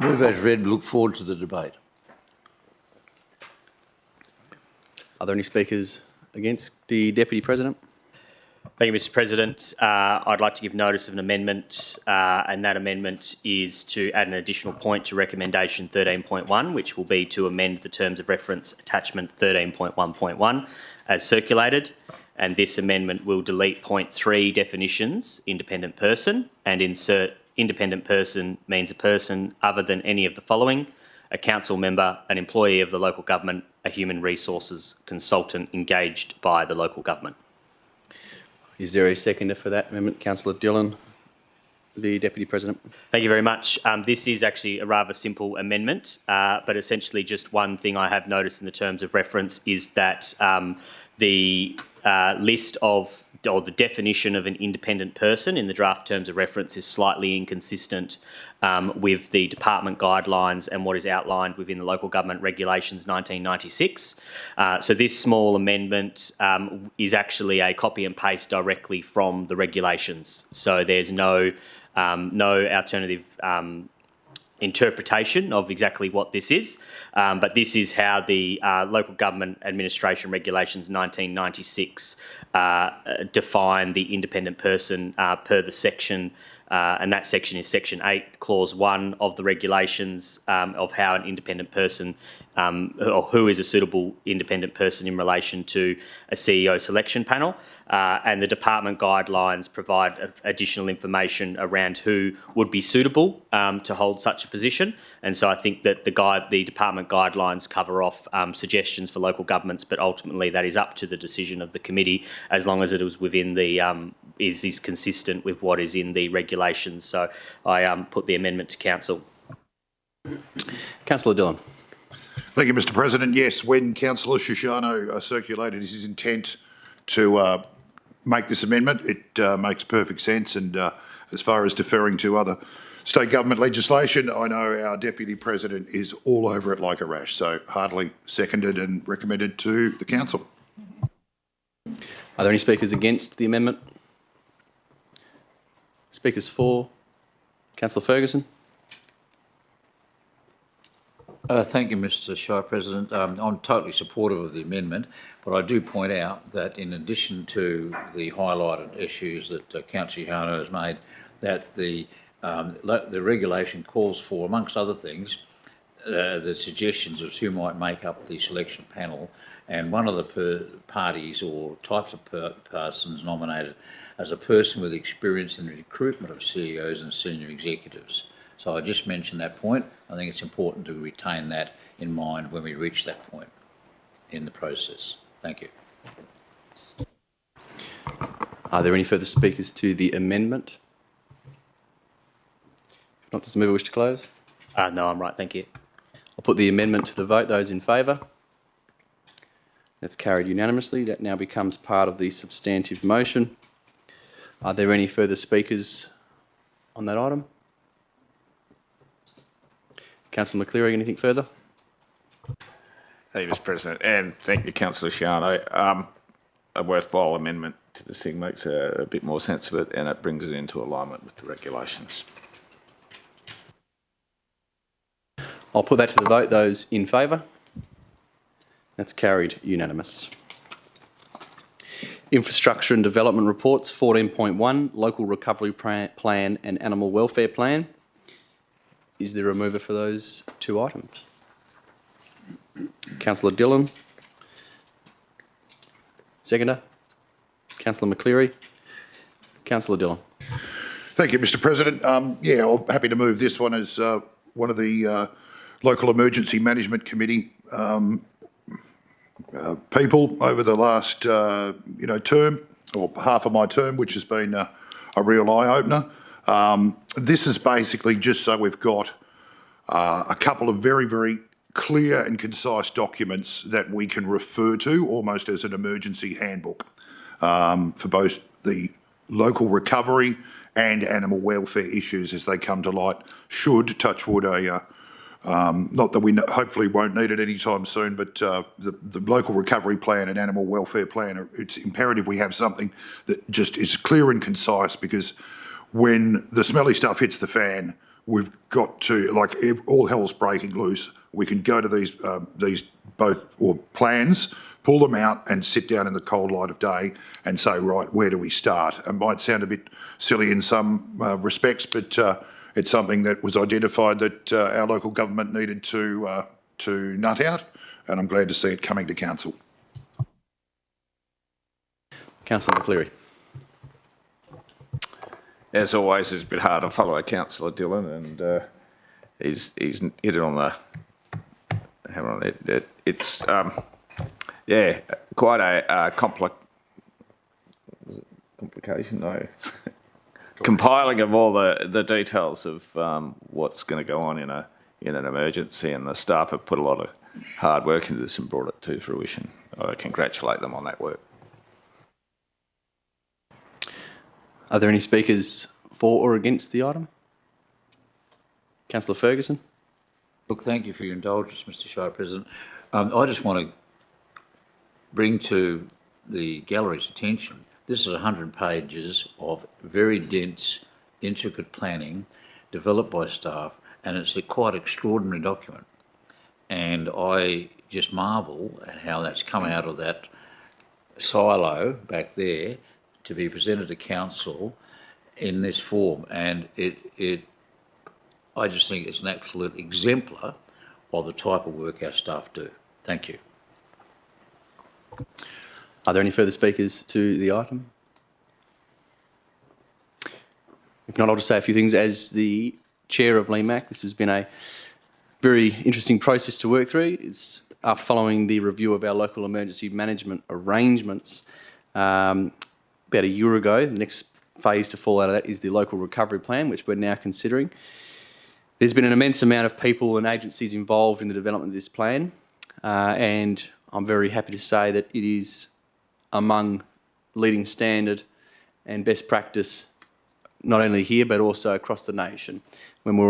Speaker 7: Move as read. Look forward to the debate.
Speaker 1: Are there any speakers against the Deputy President?
Speaker 9: Thank you, Mr. President. I'd like to give notice of an amendment, and that amendment is to add an additional point to recommendation 13.1, which will be to amend the terms of reference attachment 13.1.1 as circulated. And this amendment will delete point 3 definitions, independent person, and insert independent person means a person other than any of the following: a council member, an employee of the local government, a human resources consultant engaged by the local government.
Speaker 1: Is there a seconder for that amendment? Councillor Dillon, the Deputy President.
Speaker 9: Thank you very much. This is actually a rather simple amendment, but essentially just one thing I have noticed in the terms of reference is that the list of, or the definition of an independent person in the draft terms of reference is slightly inconsistent with the department guidelines and what is outlined within the Local Government Regulations 1996. So this small amendment is actually a copy and paste directly from the regulations. So there's no alternative interpretation of exactly what this is, but this is how the Local Government Administration Regulations 1996 define the independent person per the section, and that section is section 8, clause 1 of the regulations of how an independent person or who is a suitable independent person in relation to a CEO selection panel. And the department guidelines provide additional information around who would be suitable to hold such a position. And so I think that the department guidelines cover off suggestions for local governments, but ultimately that is up to the decision of the committee as long as it is within the is consistent with what is in the regulations. So I put the amendment to council.
Speaker 1: Councillor Dillon.
Speaker 6: Thank you, Mr. President. Yes, when Councillor Shoshano circulated his intent to make this amendment, it makes perfect sense. And as far as deferring to other state government legislation, I know our Deputy President is all over it like a rash. So heartily seconded and recommended to the council.
Speaker 1: Are there any speakers against the amendment? Speakers for. Councillor Ferguson.
Speaker 7: Thank you, Mr. Shire President. I'm totally supportive of the amendment, but I do point out that in addition to the highlighted issues that Councillor Shoshano has made, that the regulation calls for, amongst other things, the suggestions of who might make up the selection panel, and one of the parties or types of persons nominated as a person with experience in the recruitment of CEOs and senior executives. So I just mentioned that point. I think it's important to retain that in mind when we reach that point in the process. Thank you.
Speaker 1: Are there any further speakers to the amendment? If not, does the member wish to close?
Speaker 9: No, I'm right, thank you.
Speaker 1: I'll put the amendment to the vote. Those in favour? That's carried unanimously. That now becomes part of the substantive motion. Are there any further speakers on that item? Councillor McCleary, anything further?
Speaker 10: Thank you, Mr. President, and thank you, Councillor Shiano. A worthwhile amendment to this thing makes a bit more sense of it, and it brings it into alignment with the regulations.
Speaker 1: I'll put that to the vote. Those in favour? That's carried unanimous. Infrastructure and Development Reports 14.1, Local Recovery Plan and Animal Welfare Plan. Is there a mover for those two items? Councillor Dillon. Seconder. Councillor McCleary. Councillor Dillon.
Speaker 6: Thank you, Mr. President. I'm happy to move this one as one of the Local Emergency Management Committee people over the last term, or half of my term, which has been a real eye-opener. This is basically just so we've got a couple of very, very clear and concise documents that we can refer to almost as an emergency handbook for both the local recovery and animal welfare issues as they come to light, should, touch wood, not that we hopefully won't need it anytime soon, but the local recovery plan and animal welfare plan, it's imperative we have something that just is clear and concise, because when the smelly stuff hits the fan, we've got to, like, if all hell's breaking loose, we can go to these both or plans, pull them out and sit down in the cold light of day and say, right, where do we start? It might sound a bit silly in some respects, but it's something that was identified that our local government needed to nut out, and I'm glad to see it coming to council.
Speaker 1: Councillor McCleary.
Speaker 10: As always, it's a bit hard to follow Councillor Dillon, and he's hit it on the. Hang on, it's quite a complication. No. Compiling of all the details of what's going to go on in an emergency, and the staff have put a lot of hard work into this and brought it to fruition. I congratulate them on that work.
Speaker 1: Are there any speakers for or against the item? Councillor Ferguson.
Speaker 7: Look, thank you for your indulgence, Mr. Shire President. I just want to bring to the gallery's attention, this is 100 pages of very dense, intricate planning developed by staff, and it's a quite extraordinary document. And I just marvel at how that's come out of that silo back there to be presented to council in this form. And I just think it's an absolute exemplar of the type of work our staff do. Thank you.
Speaker 1: Are there any further speakers to the item? If not, I'll just say a few things. As the chair of LEMAC, this has been a very interesting process to work through. It's following the review of our local emergency management arrangements about a year ago. The next phase to fall out of that is the local recovery plan, which we're now considering. There's been an immense amount of people and agencies involved in the development of this plan, and I'm very happy to say that it is among leading standard and best practice, not only here but also across the nation. When I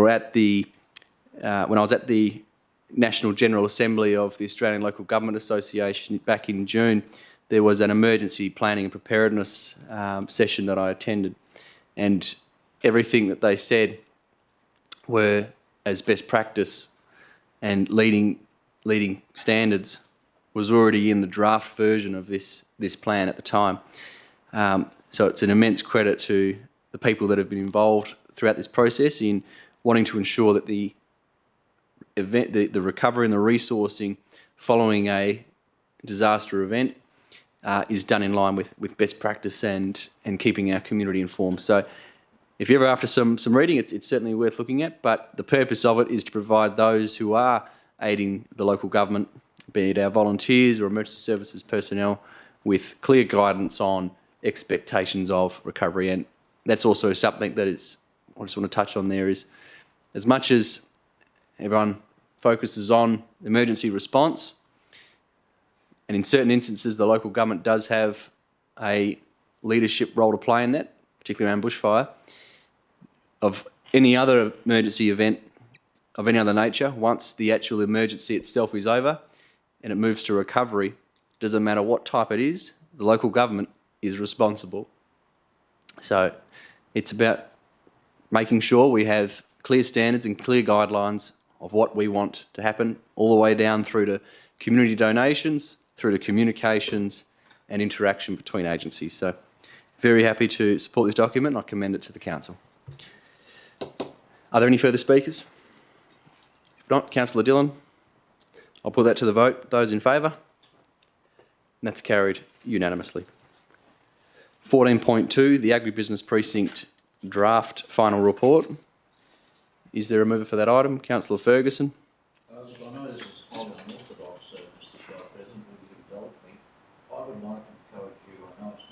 Speaker 1: was at the National General Assembly of the Australian Local Government Association back in June, there was an emergency planning and preparedness session that I attended, and everything that they said were as best practice and leading standards was already in the draft version of this plan at the time. So it's an immense credit to the people that have been involved throughout this process in wanting to ensure that the event, the recovery and the resourcing following a disaster event is done in line with best practice and keeping our community informed. So if you're ever after some reading, it's certainly worth looking at, but the purpose of it is to provide those who are aiding the local government, be it our volunteers or emergency services personnel, with clear guidance on expectations of recovery. And that's also something that is, I just want to touch on there, is as much as everyone focuses on emergency response, and in certain instances the local government does have a leadership role to play in that, particularly around bushfire, of any other emergency event of any other nature, once the actual emergency itself is over and it moves to recovery, doesn't matter what type it is, the local government is responsible. So it's about making sure we have clear standards and clear guidelines of what we want to happen, all the way down through to community donations, through to communications and interaction between agencies. So very happy to support this document, and I commend it to the council. Are there any further speakers? If not, Councillor Dillon, I'll put that to the vote. Those in favour? And that's carried unanimously. 14.2, the Agribusiness Precinct Draft Final Report. Is there a mover for that item? Councillor Ferguson.
Speaker 7: I know this is highly unorthodox, Mr. Shire President, will you indulge me? I would like to encourage you, I know it's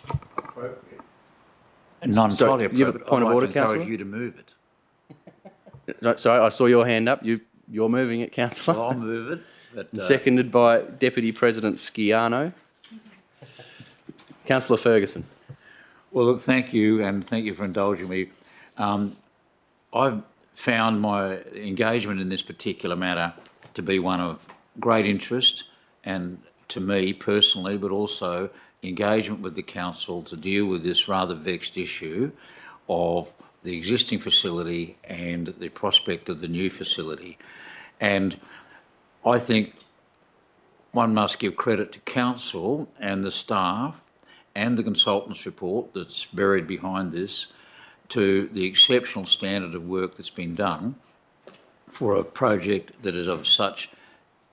Speaker 7: not appropriate. Not entirely appropriate.
Speaker 1: You have a point of order,
Speaker 7: I'd like to encourage
Speaker 1: Councillor?
Speaker 7: you to move it.
Speaker 1: Sorry, I saw your hand up. You're moving it, Councillor.
Speaker 7: So I'll move it. But,
Speaker 1: Seconded by Deputy President Sciano. Councillor Ferguson.
Speaker 7: Well, look, thank you, and thank you for indulging me. I've found my engagement in this particular matter to be one of great interest, and to me personally, but also engagement with the council to deal with this rather vexed issue of the existing facility and the prospect of the new facility. And I think one must give credit to council and the staff and the consultant's report that's buried behind this, to the exceptional standard of work that's been done for a project that is of such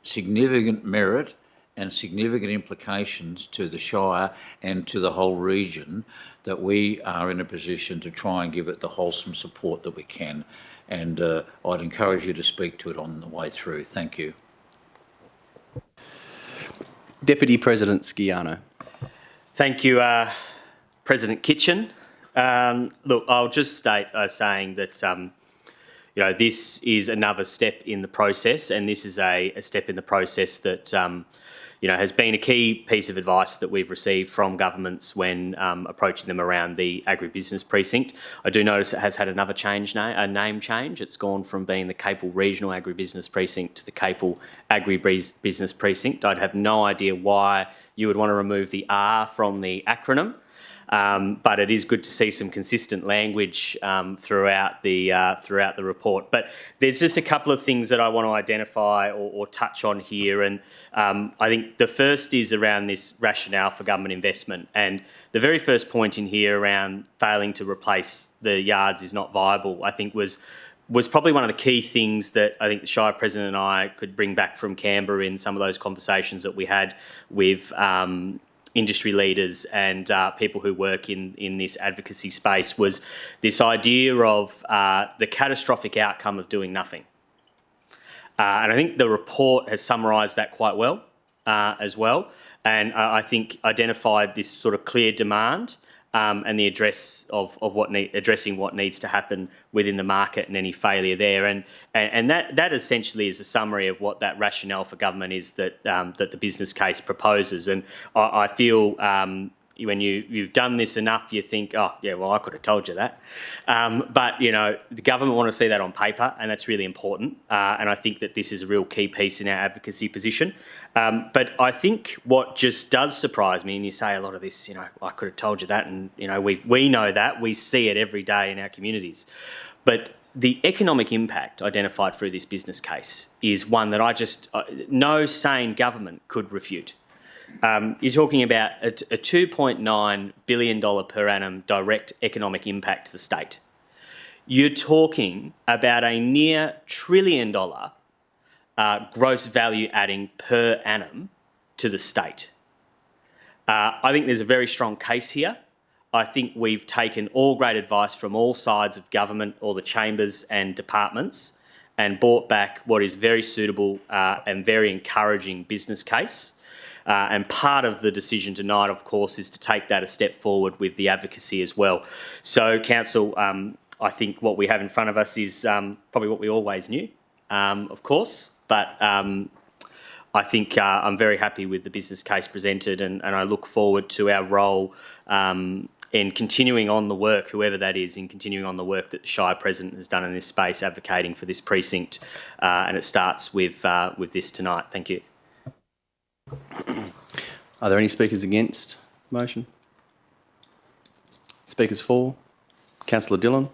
Speaker 7: significant merit and significant implications to the Shire and to the whole region, that we are in a position to try and give it the wholesome support that we can. And I'd encourage you to speak to it on the way through. Thank you.
Speaker 1: Deputy President Sciano.
Speaker 9: Thank you, President Kitchen. Look, I'll just state saying that this is another step in the process, and this is a step in the process that has been a key piece of advice that we've received from governments when approaching them around the agribusiness precinct. I do notice it has had another name change. It's gone from being the Capel Regional Agribusiness Precinct to the Capel Agribusiness Precinct. I'd have no idea why you would want to remove the R from the acronym. But it is good to see some consistent language throughout the report. But there's just a couple of things that I want to identify or touch on here, and I think the first is around this rationale for government investment. And the very first point in here around failing to replace the yards is not viable, I think was probably one of the key things that I think the Shire President and I could bring back from Canberra in some of those conversations that we had with industry leaders and people who work in this advocacy space, was this idea of the catastrophic outcome of doing nothing. And I think the report has summarised that quite well as well, and I think identified this sort of clear demand and the addressing what needs to happen within the market and any failure there, and that essentially is a summary of what that rationale for government is that the business case proposes. And I feel when you've done this enough, you think, oh yeah, well I could have told you that, but the government want to see that on paper, and that's really important. And I think that this is a real key piece in our advocacy position. But I think what just does surprise me, and you say a lot of this, I could have told you that, and we know that, we see it every day in our communities. But the economic impact identified through this business case is one that no sane government could refute. You're talking about a $2.9 billion per annum direct economic impact to the state. you're talking about a near $1 trillion gross value adding per annum to the state. I think there's a very strong case here. I think we've taken all great advice from all sides of government, all the chambers and departments, and brought back what is very suitable and very encouraging business case. And part of the decision tonight, of course, is to take that a step forward with the advocacy as well. So, Council, I think what we have in front of us is probably what we always knew, of course, but I think I'm very happy with the business case presented, and I look forward to our role in continuing on the work, whoever that is, in continuing on the work that the Shire President has done in this space, advocating for this precinct, and it starts with this tonight. Thank you.
Speaker 1: Are there any speakers against the motion? Speakers for? Councillor Dillon.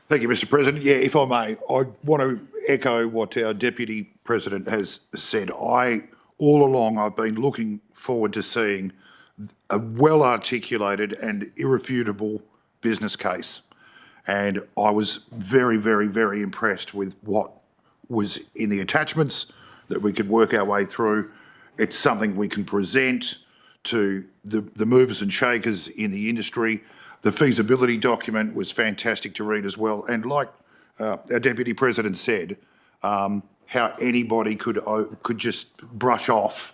Speaker 6: Thank you, Mr. President. Yeah, if I may, I want to echo what our Deputy President has said. All along, I've been looking forward to seeing a well-articulated and irrefutable business case. And I was very, very, very impressed with what was in the attachments that we could work our way through. It's something we can present to the movers and shakers in the industry. The feasibility document was fantastic to read as well. And like our Deputy President said, how anybody could just brush off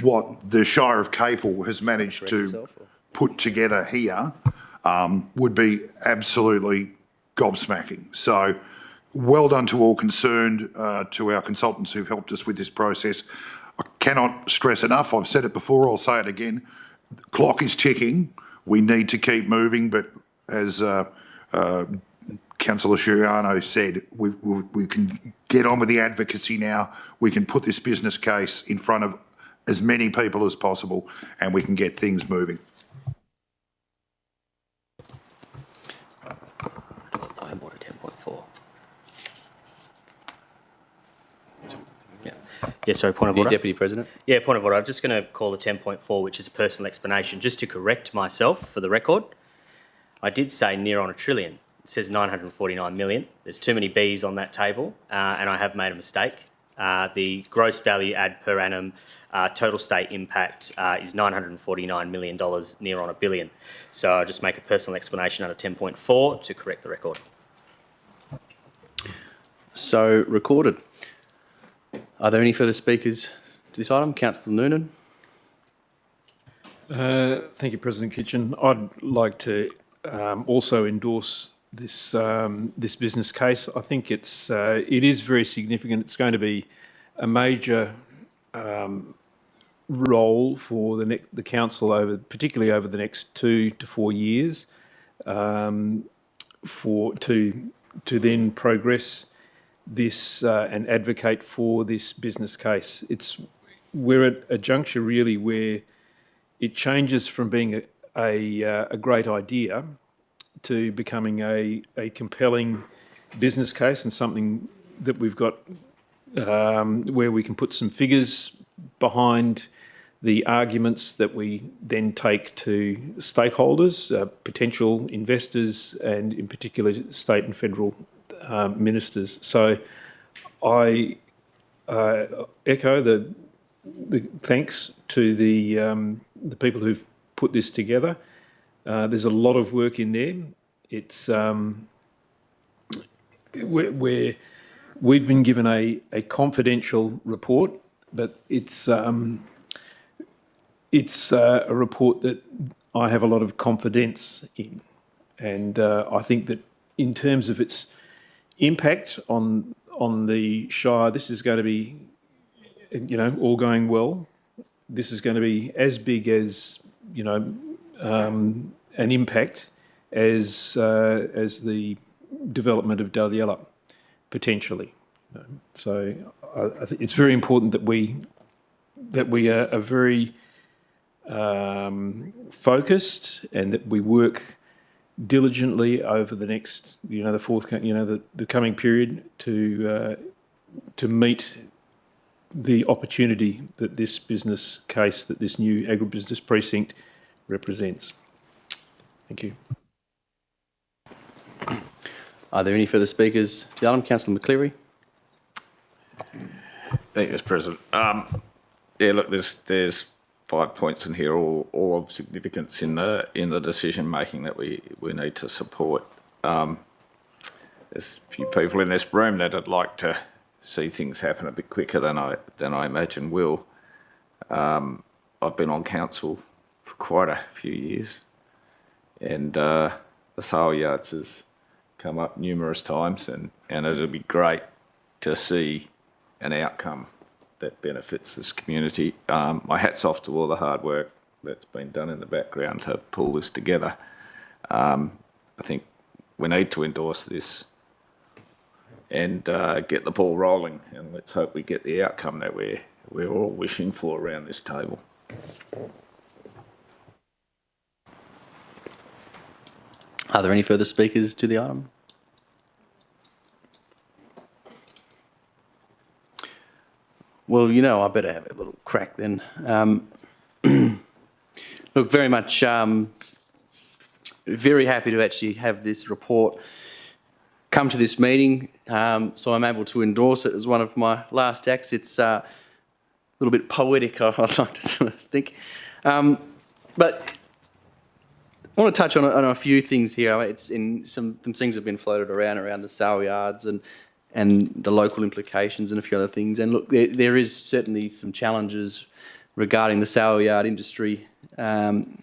Speaker 6: what the Shire of Capel has managed to put together here would be absolutely gobsmacking. So well done to all concerned, to our consultants who've helped us with this process. I cannot stress enough, I've said it before, I'll say it again, the clock is ticking, we need to keep moving, but as Councillor Sciano said, we can get on with the advocacy now, we can put this business case in front of as many people as possible, and we can get things moving.
Speaker 9: I bought a 10.4. Yeah, sorry, point of order.
Speaker 1: Deputy President.
Speaker 9: Yeah, point of order. I'm just going to call the 10.4, which is a personal explanation. Just to correct myself for the record, I did say near on $1 trillion. It says 949 million. There's too many B's on that table, and I have made a mistake. The gross value add per annum total state impact is $949 million, near on $1 billion. So I'll just make a personal explanation under 10.4 to correct the record.
Speaker 1: So recorded. Are there any further speakers to this item? Councillor Noonan.
Speaker 11: Thank you, President Kitchen. I'd like to also endorse this this business case. I think it is very significant. It's going to be a major role for the council particularly over the next 2 to 4 years, to then progress this and advocate for this business case. We're at a juncture really where it changes from being a great idea to becoming a compelling business case, and something that we've got where we can put some figures behind the arguments that we then take to stakeholders, potential investors, and in particular state and federal ministers. So I echo the thanks to the people who've put this together. There's a lot of work in there. It's we've been given a confidential report, but it's a report that I have a lot of confidence in, and I think that in terms of its impact on the Shire, this is going to be, all going well, this is going to be as big as, an impact as the development of Dalyella, potentially. So I think it's very important that we are very focused, and that we work diligently over the next, the coming period to meet the opportunity that this business case, that this new agribusiness precinct represents. Thank you.
Speaker 1: Are there any further speakers to the item? Councillor McCleary.
Speaker 10: Thank you, Mr. President. Yeah, look, there's 5 points in here, all of significance in the decision making that we need to support. There's a few people in this room that would like to see things happen a bit quicker than I imagine will. I've been on council for quite a few years, and the sale yards has come up numerous times, and it'll be great to see an outcome that benefits this community. My hat's off to all the hard work that's been done in the background to pull this together. I think we need to endorse this and get the ball rolling, and let's hope we get the outcome that we're all wishing for around this table.
Speaker 1: Are there any further speakers to the item? Well, I better have a little crack then. Look, very much very happy to actually have this report come to this meeting, so I'm able to endorse it as one of my last acts. It's a little bit poetic, I'd like to sort of think. But I want to touch on a few things here. It's in some things have been floated around the sale yards and the local implications and a few other things. And look, there is certainly some challenges regarding the sale yard industry around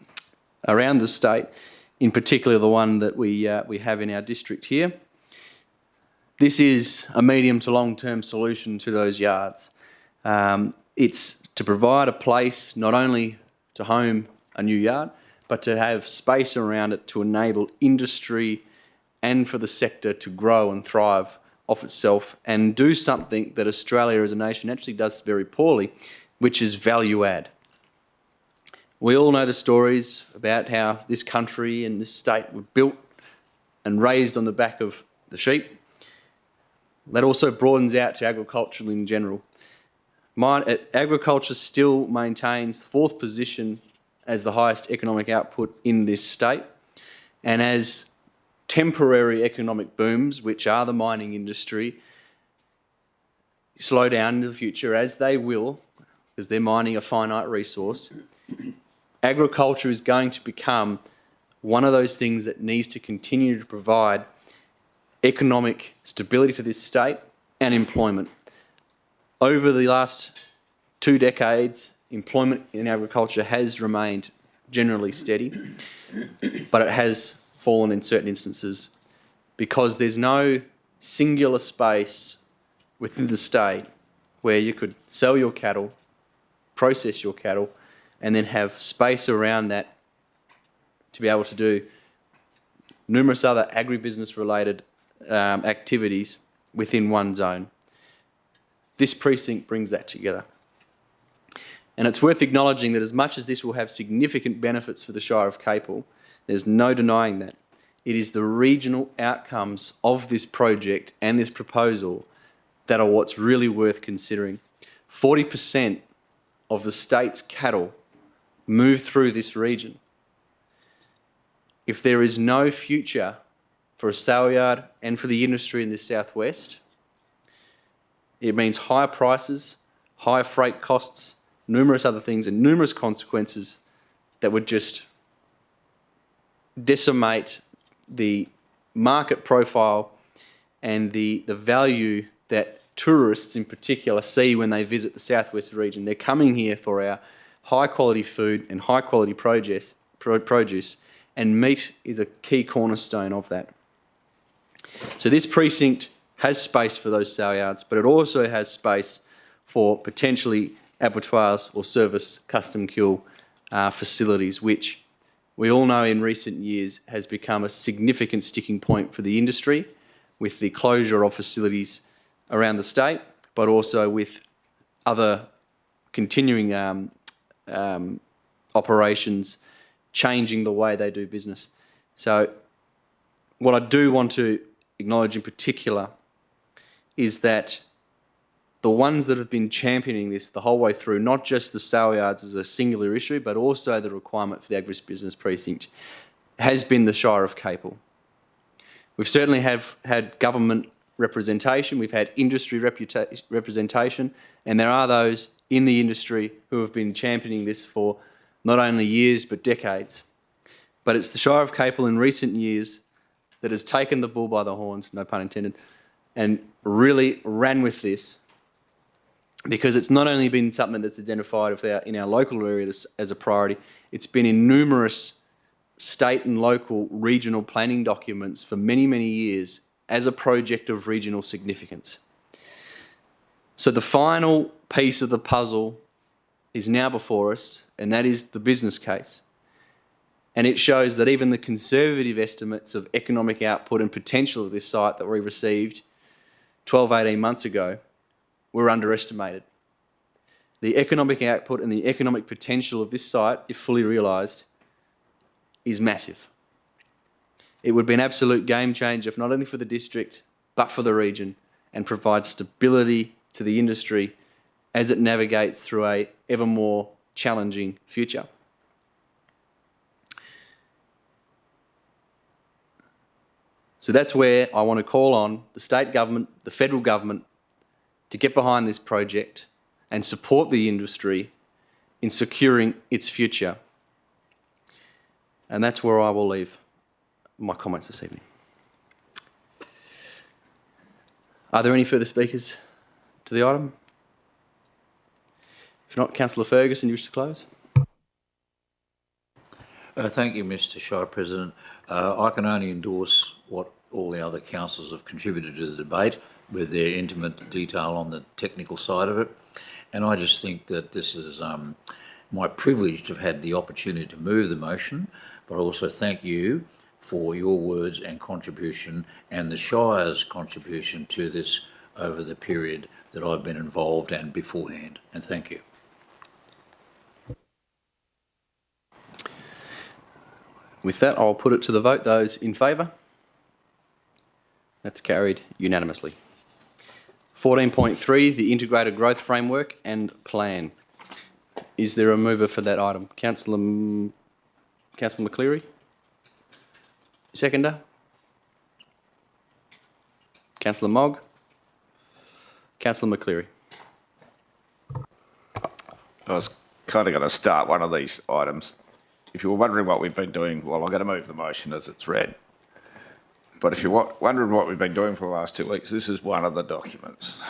Speaker 1: the state, in particular the one that we have in our district here. This is a medium to long-term solution to those yards. It's to provide a place not only to home a new yard, but to have space around it to enable industry and for the sector to grow and thrive off itself and do something that Australia as a nation actually does very poorly, which is value add. We all know the stories about how this country and this state were built and raised on the back of the sheep. That also broadens out to agriculture in general. Agriculture still maintains the fourth position as the highest economic output in this state, and as temporary economic booms, which are the mining industry, slow down into the future, as they will, because they're mining a finite resource, agriculture is going to become one of those things that needs to continue to provide economic stability to this state and employment. Over the last 2 decades, employment in agriculture has remained generally steady, but it has fallen in certain instances because there's no singular space within the state where you could sell your cattle, process your cattle, and then have space around that to be able to do numerous other agribusiness related activities within one zone. This precinct brings that together. And it's worth acknowledging that as much as this will have significant benefits for the Shire of Capel, there's no denying that. It is the regional outcomes of this project and this proposal that are what's really worth considering. 40% of the state's cattle move through this region. If there is no future for a sale yard and for the industry in the southwest, it means higher prices, higher freight costs, numerous other things and numerous consequences that would just decimate the market profile and the value that tourists in particular see when they visit the southwest region. They're coming here for our high quality food and high quality produce, and meat is a key cornerstone of that. So this precinct has space for those sale yards, but it also has space for potentially abattoirs or service custom kill facilities, which we all know in recent years has become a significant sticking point for the industry with the closure of facilities around the state, but also with other continuing operations changing the way they do business. So what I do want to acknowledge in particular is that the ones that have been championing this the whole way through, not just the sale yards as a singular issue, but also the requirement for the agribusiness precinct, has been the Shire of Capel. We've certainly had government representation, we've had industry representation, and there are those in the industry who have been championing this for not only years but decades. But it's the Shire of Capel in recent years that has taken the bull by the horns, no pun intended, and really ran with this, because it's not only been something that's identified in our local area as a priority, it's been in numerous state and local regional planning documents for many, many years as a project of regional significance. So the final piece of the puzzle is now before us, and that is the business case. And it shows that even the conservative estimates of economic output and potential of this site that we received 12, 18 months ago were underestimated. The economic output and the economic potential of this site, if fully realised, is massive. It would be an absolute game changer, not only for the district, but for the region, and provide stability to the industry as it navigates through a ever more challenging future. So that's where I want to call on the state government, the federal government, to get behind this project and support the industry in securing its future. And that's where I will leave my comments this evening. Are there any further speakers to the item? If not, Councillor Ferguson, you wish to close?
Speaker 7: Thank you, Mr. Shire President. I can only endorse what all the other councillors have contributed to the debate with their intimate detail on the technical side of it. And I just think that this is my privilege to have had the opportunity to move the motion, but I also thank you for your words and contribution and the Shire's contribution to this over the period that I've been involved and beforehand. And thank you.
Speaker 1: With that, I'll put it to the vote. Those in favour? That's carried unanimously. 14.3, the Integrated Growth Framework and Plan. Is there a mover for that item? Councillor McCleary? Seconder? Councillor Mogg? Councillor McCleary?
Speaker 10: I was kind of going to start one of these items. If you were wondering what we've been doing, well, I'm going to move the motion as it's read. But if you're wondering what we've been doing for the last 2 weeks, this is one of the documents.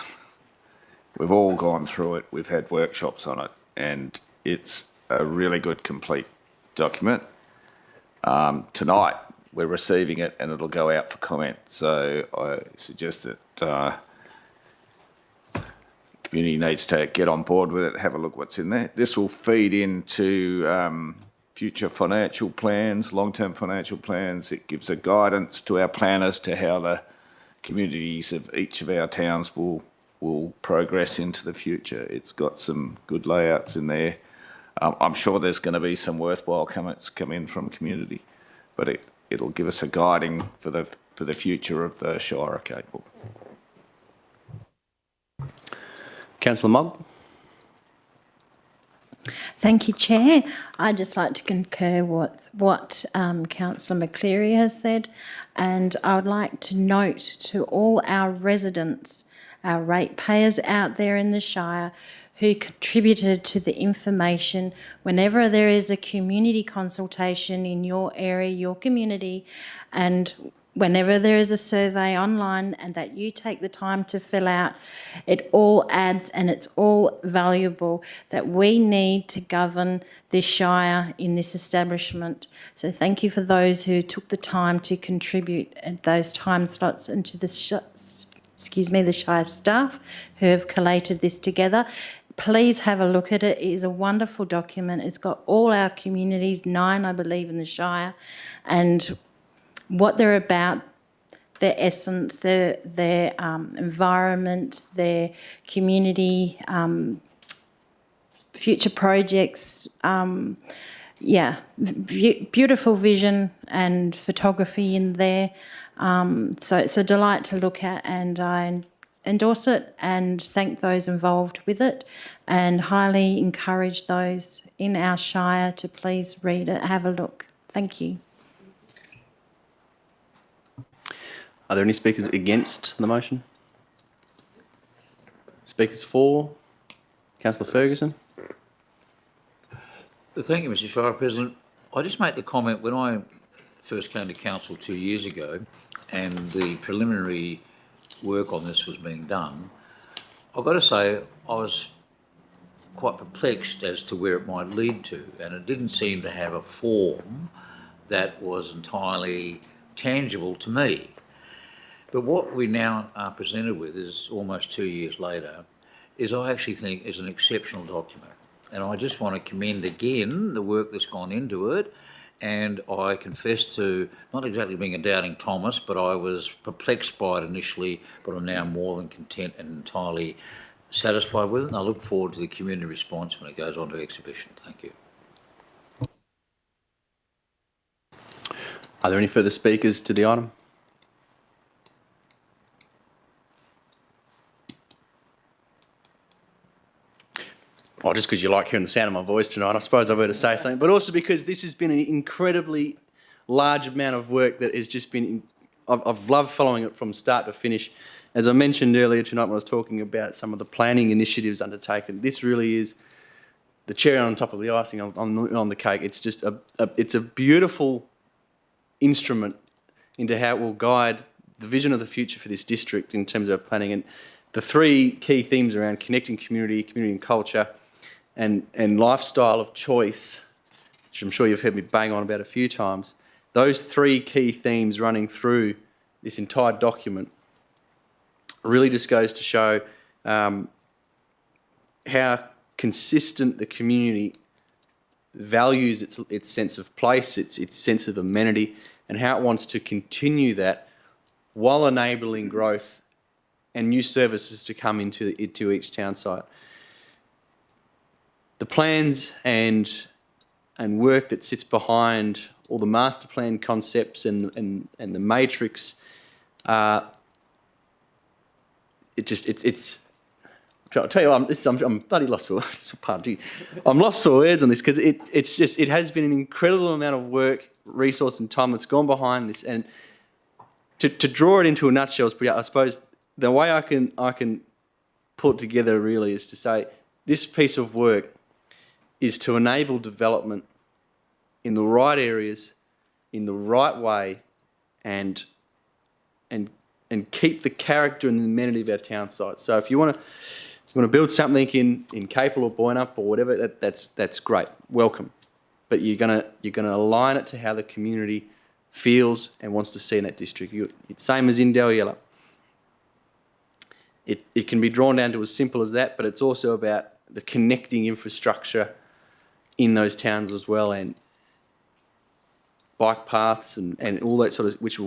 Speaker 10: We've all gone through it. We've had workshops on it, and it's a really good, complete document. Tonight, we're receiving it, and it'll go out for comment. So I suggest that the community needs to get on board with it, have a look what's in there. This will feed into future financial plans, long-term financial plans. It gives a guidance to our planners to how the communities of each of our towns will progress into the future. It's got some good layouts in there. I'm sure there's going to be some worthwhile comments come in from community, but it'll give us a guiding for the future of the Shire of Capel.
Speaker 1: Councillor Mogg?
Speaker 12: Thank you, Chair. I'd just like to concur what Councillor McCleary has said, and I would like to note to all our residents, our ratepayers out there in the Shire who contributed to the information whenever there is a community consultation in your area, your community, and whenever there is a survey online and that you take the time to fill out, it all adds and it's all valuable that we need to govern this Shire in this establishment. So thank you for those who took the time to contribute at those time slots and to the Shire staff who have collated this together. Please have a look at it. It is a wonderful document. It's got all our communities, 9 I believe in the Shire, and what they're about, their essence, their environment, their community, future projects. Beautiful vision and photography in there. So it's a delight to look at, and I endorse it and thank those involved with it, and highly encourage those in our Shire to please read it, have a look. Thank you.
Speaker 1: Are there any speakers against the motion? Speakers for? Councillor Ferguson?
Speaker 7: Thank you, Mr. Shire President. I just make the comment, when I first came to council 2 years ago and the preliminary work on this was being done, I've got to say I was quite perplexed as to where it might lead to, and it didn't seem to have a form that was entirely tangible to me. But what we now are presented with is almost 2 years later, is I actually think is an exceptional document. And I just want to commend again the work that's gone into it. And I confess to not exactly being a doubting Thomas, but I was perplexed by it initially, but I'm now more than content and entirely satisfied with it. And I look forward to the community response when it goes on to exhibition. Thank you.
Speaker 1: Are there any further speakers to the item? Oh, just because you like hearing the sound of my voice tonight, I suppose I better say something. But also because this has been an incredibly large amount of work that has just been... I've loved following it from start to finish. As I mentioned earlier tonight when I was talking about some of the planning initiatives undertaken, this really is the cherry on top of the icing on the cake. It's just it's a beautiful instrument into how it will guide the vision of the future for this district in terms of our planning. And the three key themes around connecting community, community and culture, and lifestyle of choice, which I'm sure you've heard me bang on about a few times, those three key themes running through this entire document really just goes to show how consistent the community values its sense of place, its sense of amenity, and how it wants to continue that while enabling growth and new services to come into each town site. The plans and work that sits behind all the master plan concepts and the matrix, I'll tell you what, I'm bloody lost for words. I'm lost for words on this because it has been an incredible amount of work, resource and time that's gone behind this. And to draw it into a nutshell, I suppose the way I can pull it together really is to say this piece of work is to enable development in the right areas, in the right way, and keep the character and the amenity of our town sites. So if you want to build something in Capel or Boynup or whatever, that's great, welcome. But you're gonna align it to how the community feels and wants to see in that district. It's same as in Dalyella. It can be drawn down to as simple as that, but it's also about the connecting infrastructure in those towns as well, and bike paths and all that sort of, which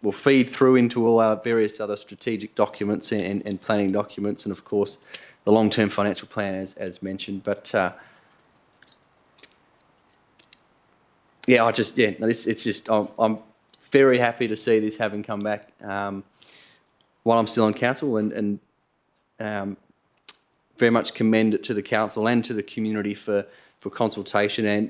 Speaker 1: will feed through into all our various other strategic documents and planning documents, and of course the long-term financial plan as mentioned. But I'm very happy to see this having come back while I'm still on council, and very much commend it to the council and to the community for consultation. And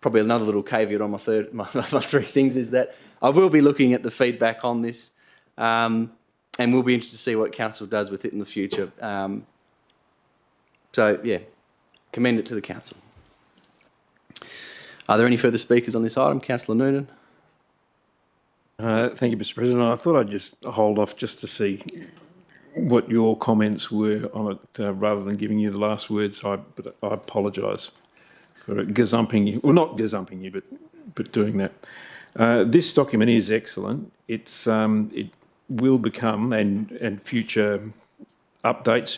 Speaker 1: probably another little caveat on my three things is that I will be looking at the feedback on this, and we'll be interested to see what council does with it in the future. So yeah, commend it to the council. Are there any further speakers on this item? Councillor Noonan.
Speaker 11: Thank you, Mr. President. I thought I'd just hold off just to see what your comments were on it, rather than giving you the last words. But I apologise for gazumping you. Well, not gazumping you, but doing that. This document is excellent. It will become, and future updates,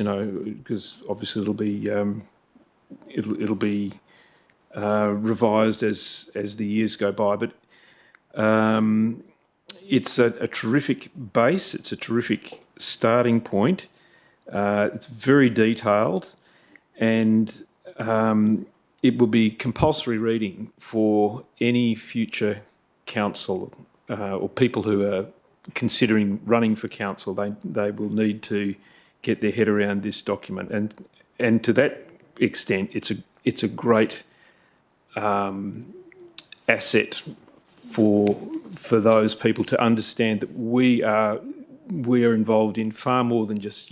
Speaker 11: because obviously it'll be revised as the years go by. But it's a terrific base. It's a terrific starting point. It's very detailed, and it will be compulsory reading for any future council or people who are considering running for council. They will need to get their head around this document, and to that extent, it's a great asset for for those people to understand that we are involved in far more than just,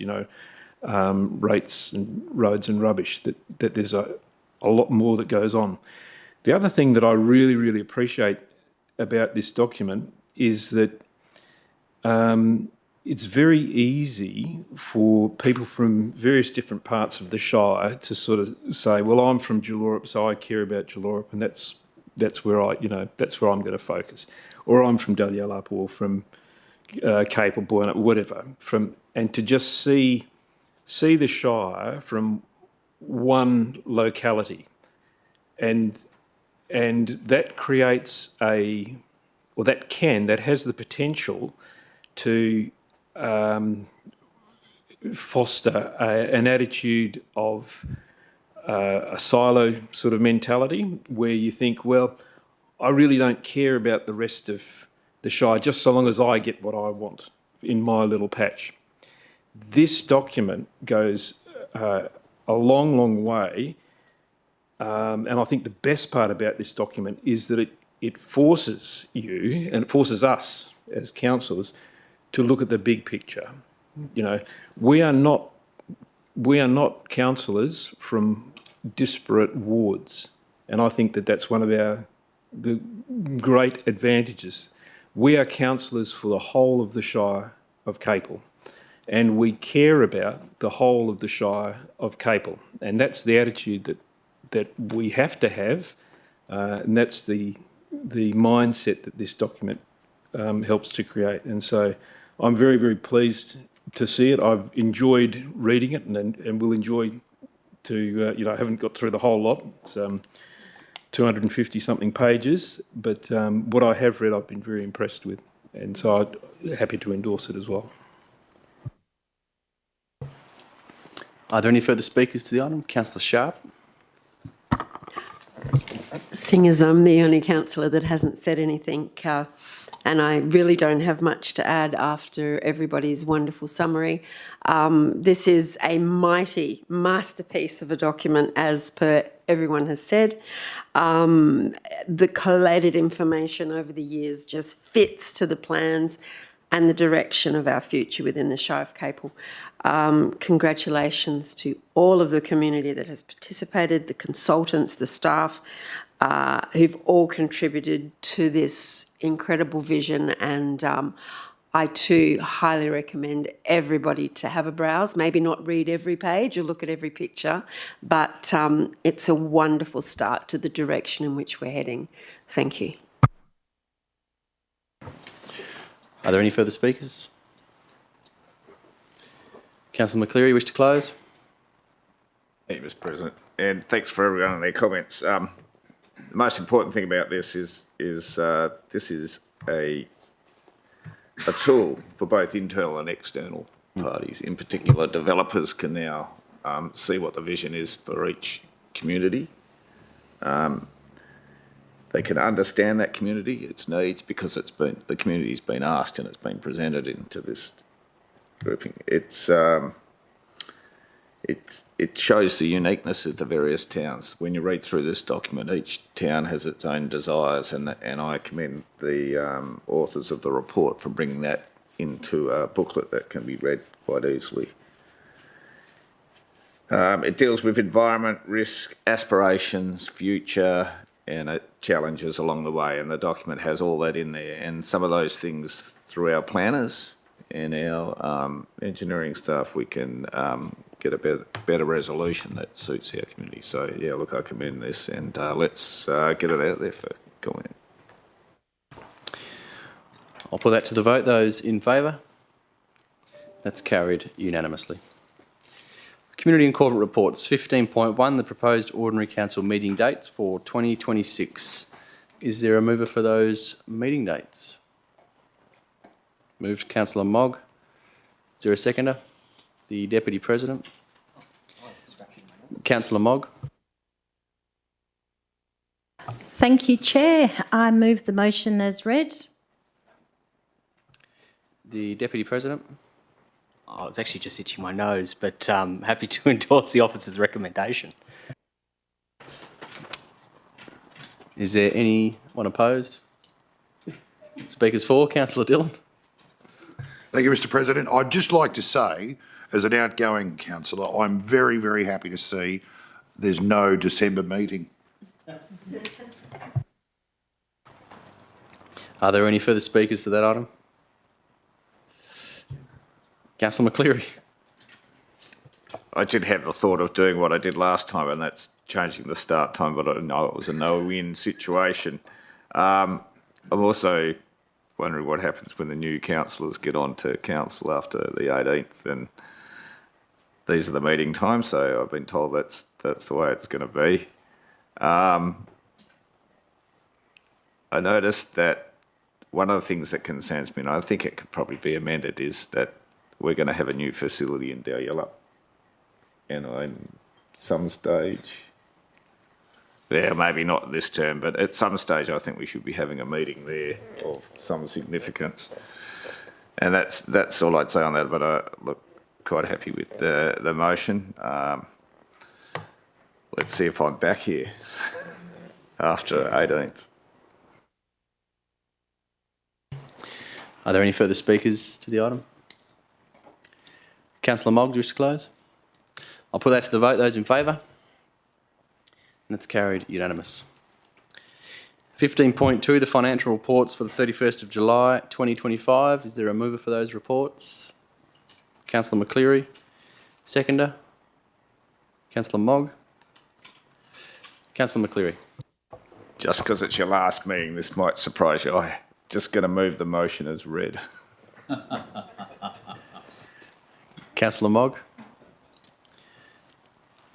Speaker 11: rates and roads and rubbish, that there's a lot more that goes on. The other thing that I really, really appreciate about this document is that it's very easy for people from various different parts of the Shire to sort of say, well, I'm from Julurup, so I care about Julurup, and that's where that's where I'm going to focus. Or I'm from Dalyalup, or from Capel, Boyne, whatever. And to just see the Shire from one locality, and that creates that has the potential to foster an attitude of a silo sort of mentality, where you think, well, I really don't care about the rest of the Shire, just so long as I get what I want in my little patch. This document goes a long, long way, and I think the best part about this document is that it forces you, and it forces us as councillors, to look at the big picture. We are not councillors from disparate wards, and I think that that's one of the great advantages. We are councillors for the whole of the Shire of Capel, and we care about the whole of the Shire of Capel, and that's the attitude that we have to have, and that's the mindset that this document helps to create. And so I'm very, very pleased to see it. I've enjoyed reading it, and will enjoy to, I haven't got through the whole lot. It's 250 something pages, but what I have read I've been very impressed with, and so I'm happy to endorse it as well.
Speaker 1: Are there any further speakers to the item? Councillor Sharp.
Speaker 13: Seeing as I'm the only councillor that hasn't said anything, and I really don't have much to add after everybody's wonderful summary. This is a mighty masterpiece of a document, as per everyone has said. The collated information over the years just fits to the plans and the direction of our future within the Shire of Capel. Congratulations to all of the community that has participated, the consultants, the staff, who've all contributed to this incredible vision, and I too highly recommend everybody to have a browse, maybe not read every page or look at every picture, but it's a wonderful start to the direction in which we're heading. Thank you.
Speaker 1: Are there any further speakers? Councillor McCleary, wish to close?
Speaker 10: Thank you, Mr. President, and thanks for everyone and their comments. The most important thing about this is this is a tool for both internal and external parties. In particular, developers can now see what the vision is for each community. They can understand that community, its needs, because the community's been asked and it's been presented into this grouping. It shows the uniqueness of the various towns. When you read through this document, each town has its own desires, and I commend the authors of the report for bringing that into a booklet that can be read quite easily. It deals with environment, risk, aspirations, future, and challenges along the way, and the document has all that in there, and some of those things through our planners and our engineering staff we can get a better resolution that suits our community. So yeah, look, I commend this, and let's get it out there for comment.
Speaker 1: I'll put that to the vote. Those in favour? That's carried unanimously. Community and Corporate Reports. 15.1, the proposed ordinary council meeting dates for 2026. Is there a mover for those meeting dates? Moved, Councillor Mogg. Is there a seconder? The Deputy President. Councillor Mogg.
Speaker 12: Thank you, Chair. I move the motion as read.
Speaker 1: The Deputy President.
Speaker 9: I was actually just itching my nose, but happy to endorse the officer's recommendation.
Speaker 1: Is there anyone opposed? Speakers for, Councillor Dillon.
Speaker 6: Thank you, Mr. President. I'd just like to say, as an outgoing councillor, I'm very, very happy to see there's no December meeting.
Speaker 1: Are there any further speakers to that item? Councillor McCleary.
Speaker 10: I did have the thought of doing what I did last time, and that's changing the start time, but I know it was a no-win situation. I'm also wondering what happens when the new councillors get on to council after the 18th, and these are the meeting times, so I've been told that's the way it's going to be. I noticed that one of the things that concerns me, and I think it could probably be amended, is that we're going to have a new facility in Daryella. And on some stage, yeah, maybe not this term, but at some stage I think we should be having a meeting there of some significance. And that's all I'd say on that, but I look quite happy with the motion. Let's see if I'm back here after 18th.
Speaker 1: Are there any further speakers to the item? Councillor Mogg, do you wish to close? I'll put that to the vote. Those in favour? And that's carried unanimous. 15.2, the financial reports for the 31st of July 2025. Is there a mover for those reports? Councillor McCleary. Seconder? Councillor Mogg. Councillor McCleary.
Speaker 10: Just because it's your last meeting, this might surprise you. I'm just going to move the motion as read.
Speaker 1: Councillor Mogg.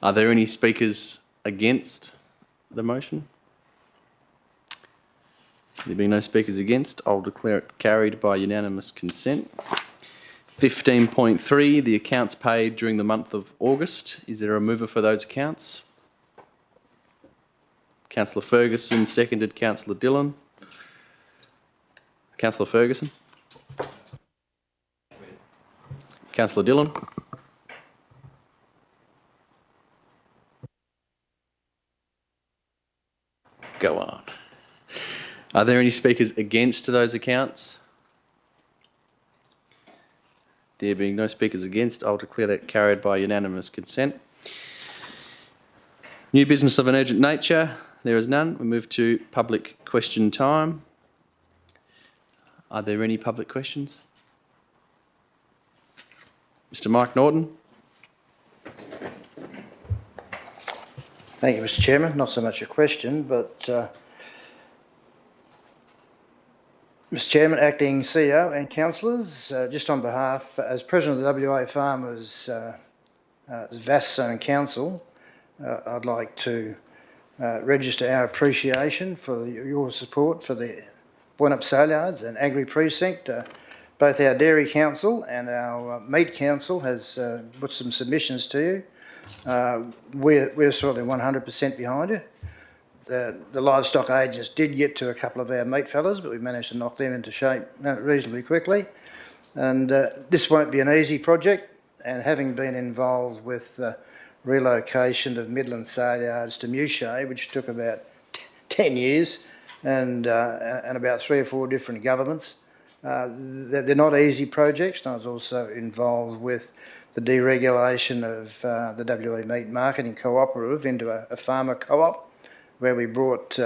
Speaker 1: Are there any speakers against the motion? There being no speakers against, I'll declare it carried by unanimous consent. 15.3, the accounts paid during the month of August. Is there a mover for those accounts? Councillor Ferguson, seconded Councillor Dillon. Councillor Ferguson. Councillor Dillon. Go on. Are there any speakers against those accounts? There being no speakers against, I'll declare that carried by unanimous consent. New business of an urgent nature. There is none. We move to public question time. Are there any public questions? Mr. Mike Norton.
Speaker 14: Thank you, Mr. Chairman. Not so much a question, but Mr. Chairman, Acting CEO and councillors, just on behalf, as President of the WA Farmers Vast Zone Council, I'd like to register our appreciation for your support for the Boynup Saleyards and Agri Precinct. Both our Dairy Council and our Meat Council has put some submissions to you. We're certainly 100% behind it. The livestock agents did get to a couple of our meat fellas, but we managed to knock them into shape reasonably quickly. And this won't be an easy project, and having been involved with the relocation of Midland Saleyards to Mewshay, which took about 10 years, and about 3 or 4 different governments, they're not easy projects. And I was also involved with the deregulation of the WA Meat Marketing Cooperative into a farmer co-op, where we brought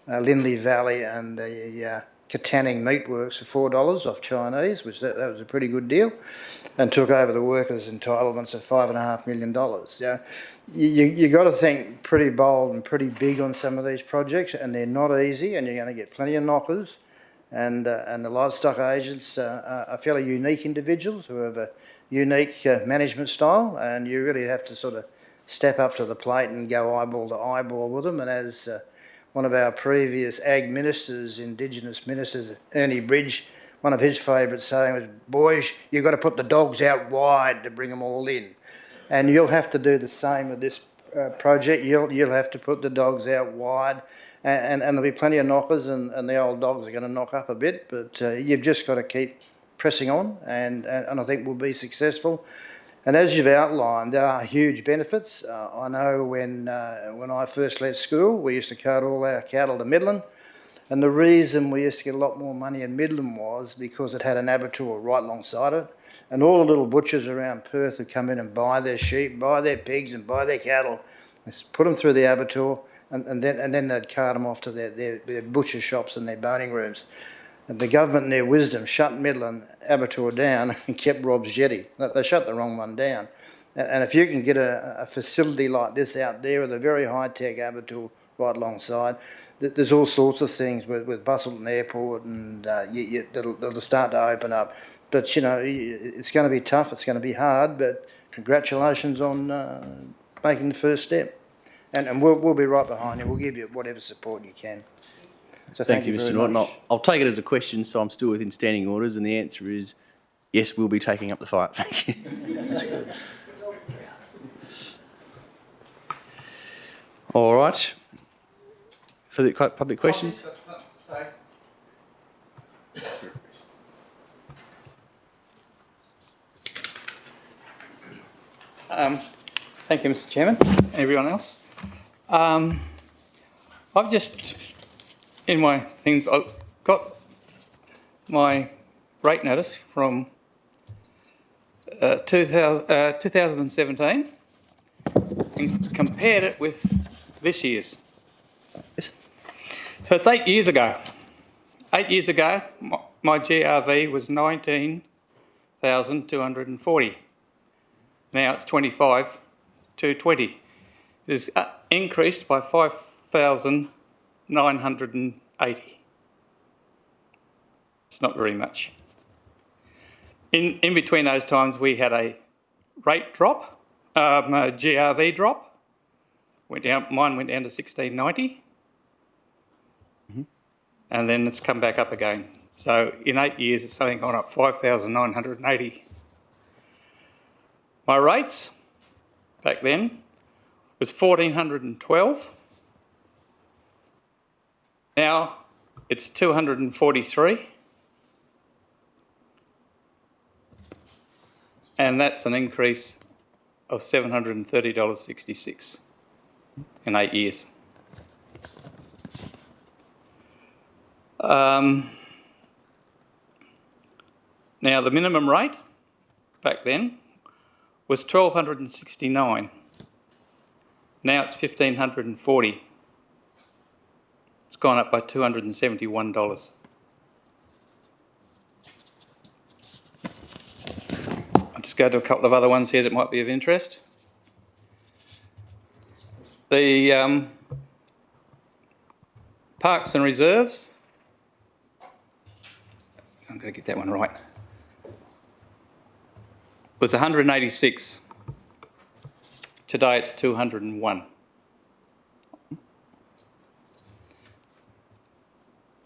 Speaker 14: Lindley Valley and the Katanning Meatworks for $4 off Chinese, which that was a pretty good deal, and took over the workers' entitlements of $5.5 million. You got to think pretty bold and pretty big on some of these projects, and they're not easy, and you're going to get plenty of knockers. And the livestock agents are fairly unique individuals who have a unique management style, and you really have to sort of step up to the plate and go eyeball to eyeball with them. And as one of our previous ag ministers, Indigenous ministers, Ernie Bridge, one of his favourite saying was, "Boys, you've got to put the dogs out wide to bring them all in." And you'll have to do the same with this project. You'll have to put the dogs out wide, and there'll be plenty of knockers, and the old dogs are going to knock up a bit, but you've just got to keep pressing on, and I think we'll be successful. And as you've outlined, there are huge benefits. I know when I first left school, we used to cart all our cattle to Midland, And the reason we used to get a lot more money in Midland was because it had an abattoir right alongside it. And all the little butchers around Perth would come in and buy their sheep, buy their pigs and buy their cattle. They put them through the abattoir and then they'd cart them off to their butcher shops and their boning rooms. And the government in their wisdom shut Midland abattoir down and kept Rob's Jetty. They shut the wrong one down. And if you can get a facility like this out there with a very high-tech abattoir right alongside, there's all sorts of things with Busselton Airport and that'll start to open up. But, you know, it's going to be tough, it's going to be hard, but congratulations on making the first step. And we'll be right behind you. We'll give you whatever support you can. So
Speaker 1: Thank you, Mr. Norton. I'll take it as a question, so I'm still within standing orders, and the answer is yes, we'll be taking up the fight. Thank you. That's good. All right. For the public questions?
Speaker 4: Thank you, Mr. Chairman. Everyone else. I've just, in my things, I've got my rate notice from 2017 and compared it with this year's. So it's 8 years ago. 8 years ago, my GRV was 19,240. Now it's 25,220. It is increased by 5,980. It's not very much. In between those times, we had a rate drop, a GRV drop. Mine went down to 1690. And then it's come back up again. So in 8 years, it's only gone up 5,980. My rates back then was 1,412. Now it's 243. And that's an increase of $730.66 in 8 years. Now the minimum rate back then was $1,269. Now it's $1,540. It's gone up by $271. I'll just go to a couple of other ones here that might be of interest. The parks and reserves. I'm going to get that one right. Was 186. Today it's 201.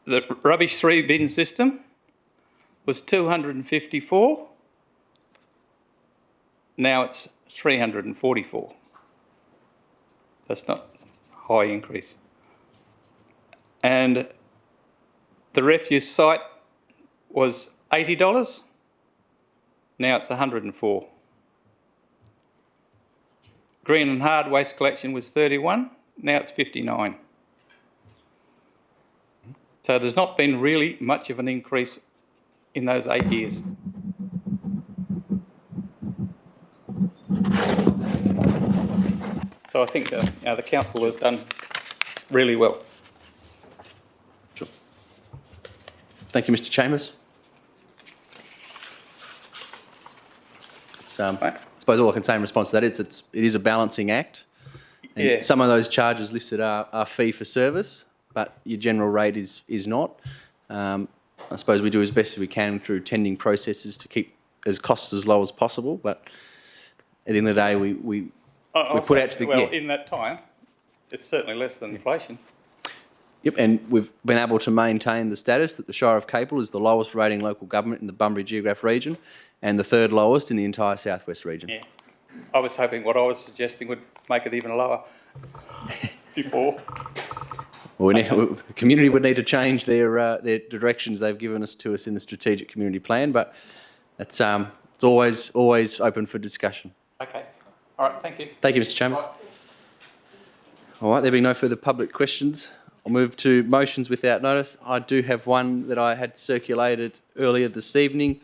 Speaker 4: The rubbish 3 bin system was 254. Now it's 344. That's not a high increase. And the refuse site was $80. Now it's 104. Green and hard waste collection was 31. Now it's 59. So there's not been really much of an increase in those 8 years. So I think the council has done really well.
Speaker 1: Sure. Thank you, Mr. Chambers. I suppose all I can say in response to that is it is a balancing act. And
Speaker 4: Yeah.
Speaker 1: some of those charges listed are fee for service, but your general rate is not. I suppose we do as best as we can through tendering processes to keep costs as low as possible, but at the end of the day, we put out to the...
Speaker 4: Well,
Speaker 1: yeah.
Speaker 4: in that time, it's certainly less than inflation.
Speaker 1: Yep, and we've been able to maintain the status that the Shire of Capel is the lowest rating local government in the Bunbury Geograph region and the third lowest in the entire southwest region.
Speaker 4: Yeah. I was hoping what I was suggesting would make it even lower before.
Speaker 1: Well, the community would need to change their directions they've given us in the strategic community plan, but it's always open for discussion.
Speaker 4: Okay. All right, thank you.
Speaker 1: Thank you, Mr. Chambers. All right, there being no further public questions, I'll move to motions without notice. I do have one that I had circulated earlier this evening.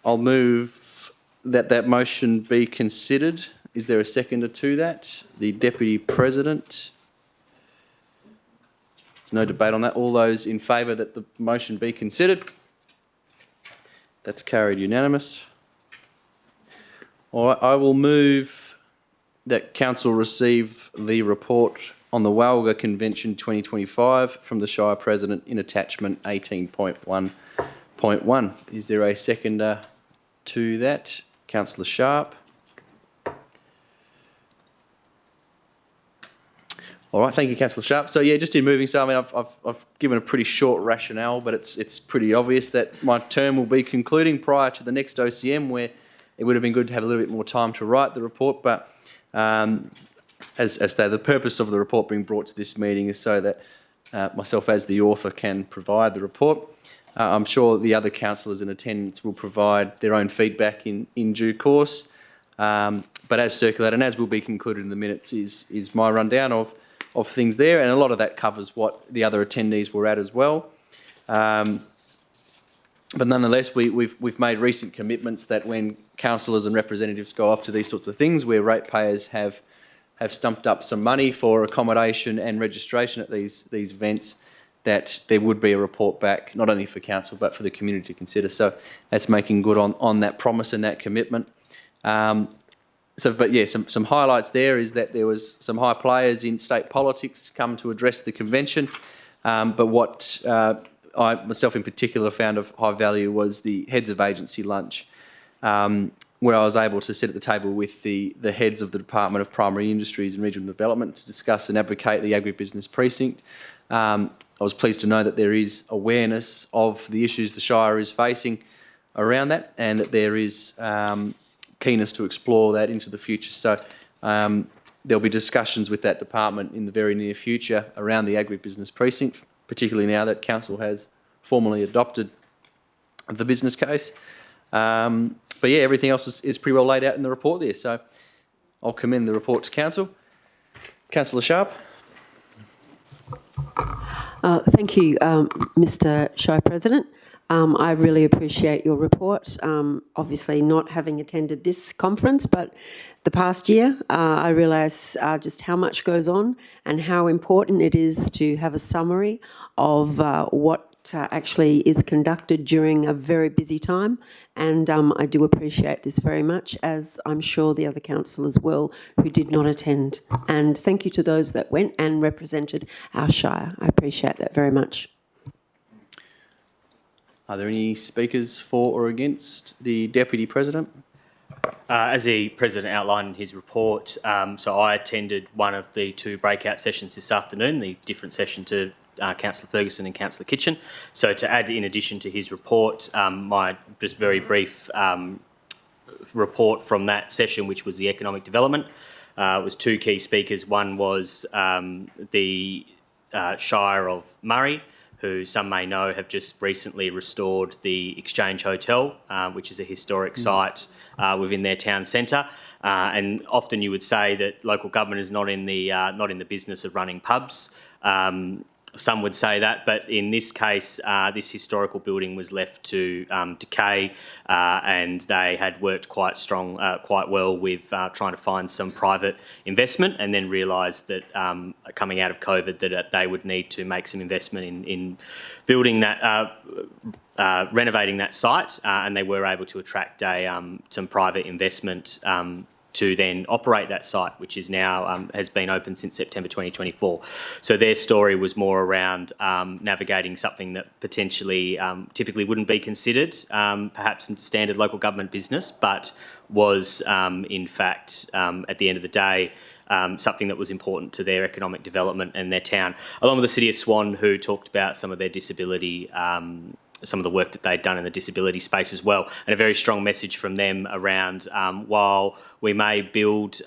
Speaker 1: I'll move that motion be considered. Is there a seconder to that? The Deputy President. There's no debate on that. All those in favour that the motion be considered? That's carried unanimous. All right, I will move that Council receive the report on the Walga Convention 2025 from the Shire President in attachment 18.1.1. Is there a seconder to that? Councillor Sharp. All right, thank you, Councillor Sharp. So yeah, just in moving, so I mean, I've given a pretty short rationale, but it's pretty obvious that my term will be concluding prior to the next OCM, where it would have been good to have a little bit more time to write the report. But as stated, the purpose of the report being brought to this meeting is so that myself as the author can provide the report. I'm sure the other councillors in attendance will provide their own feedback in due course. But as circulated and as will be concluded in the minutes is my rundown of things there, and a lot of that covers what the other attendees were at as well. But nonetheless, we've made recent commitments that when councillors and representatives go off to these sorts of things where ratepayers have stumped up some money for accommodation and registration at these events, that there would be a report back, not only for council but for the community to consider. So that's making good on that promise and that commitment. But yeah, some highlights there is that there was some high players in state politics come to address the convention. But what I myself in particular found of high value was the heads of agency lunch, where I was able to sit at the table with the heads of the Department of Primary Industries and Regional Development to discuss and advocate the agribusiness precinct. I was pleased to know that there is awareness of the issues the Shire is facing around that, and that there is keenness to explore that into the future. So there'll be discussions with that department in the very near future around the agribusiness precinct, particularly now that council has formally adopted the business case. But yeah, everything else is pretty well laid out in the report there. So I'll commend the report to council. Councillor Sharp.
Speaker 13: Thank you, Mr. Shire President. I really appreciate your report. Obviously not having attended this conference, but the past year, I realise just how much goes on and how important it is to have a summary of what actually is conducted during a very busy time. And I do appreciate this very much, as I'm sure the other councillors will who did not attend. And thank you to those that went and represented our Shire. I appreciate that very much.
Speaker 1: Are there any speakers for or against the Deputy President?
Speaker 9: As the President outlined in his report, so I attended one of the two breakout sessions this afternoon, the different session to Councillor Ferguson and Councillor Kitchen. So to add in addition to his report, my just very brief report from that session, which was the economic development, was two key speakers. One was the Shire of Murray, who some may know have just recently restored the Exchange Hotel, which is a historic site within their town centre. And often you would say that local government is not in the business of running pubs. Some would say that, but in this case, this historical building was left to decay, and they had worked quite well with trying to find some private investment, and then realised that coming out of COVID that they would need to make some investment in building that, renovating that site, and they were able to attract some private investment to then operate that site, which is now has been open since September 2024. So their story was more around navigating something that potentially typically wouldn't be considered perhaps in standard local government business, but was in fact at the end of the day something that was important to their economic development and their town, along with the City of Swan, who talked about some of their disability some of the work that they'd done in the disability space as well, and a very strong message from them around while we may build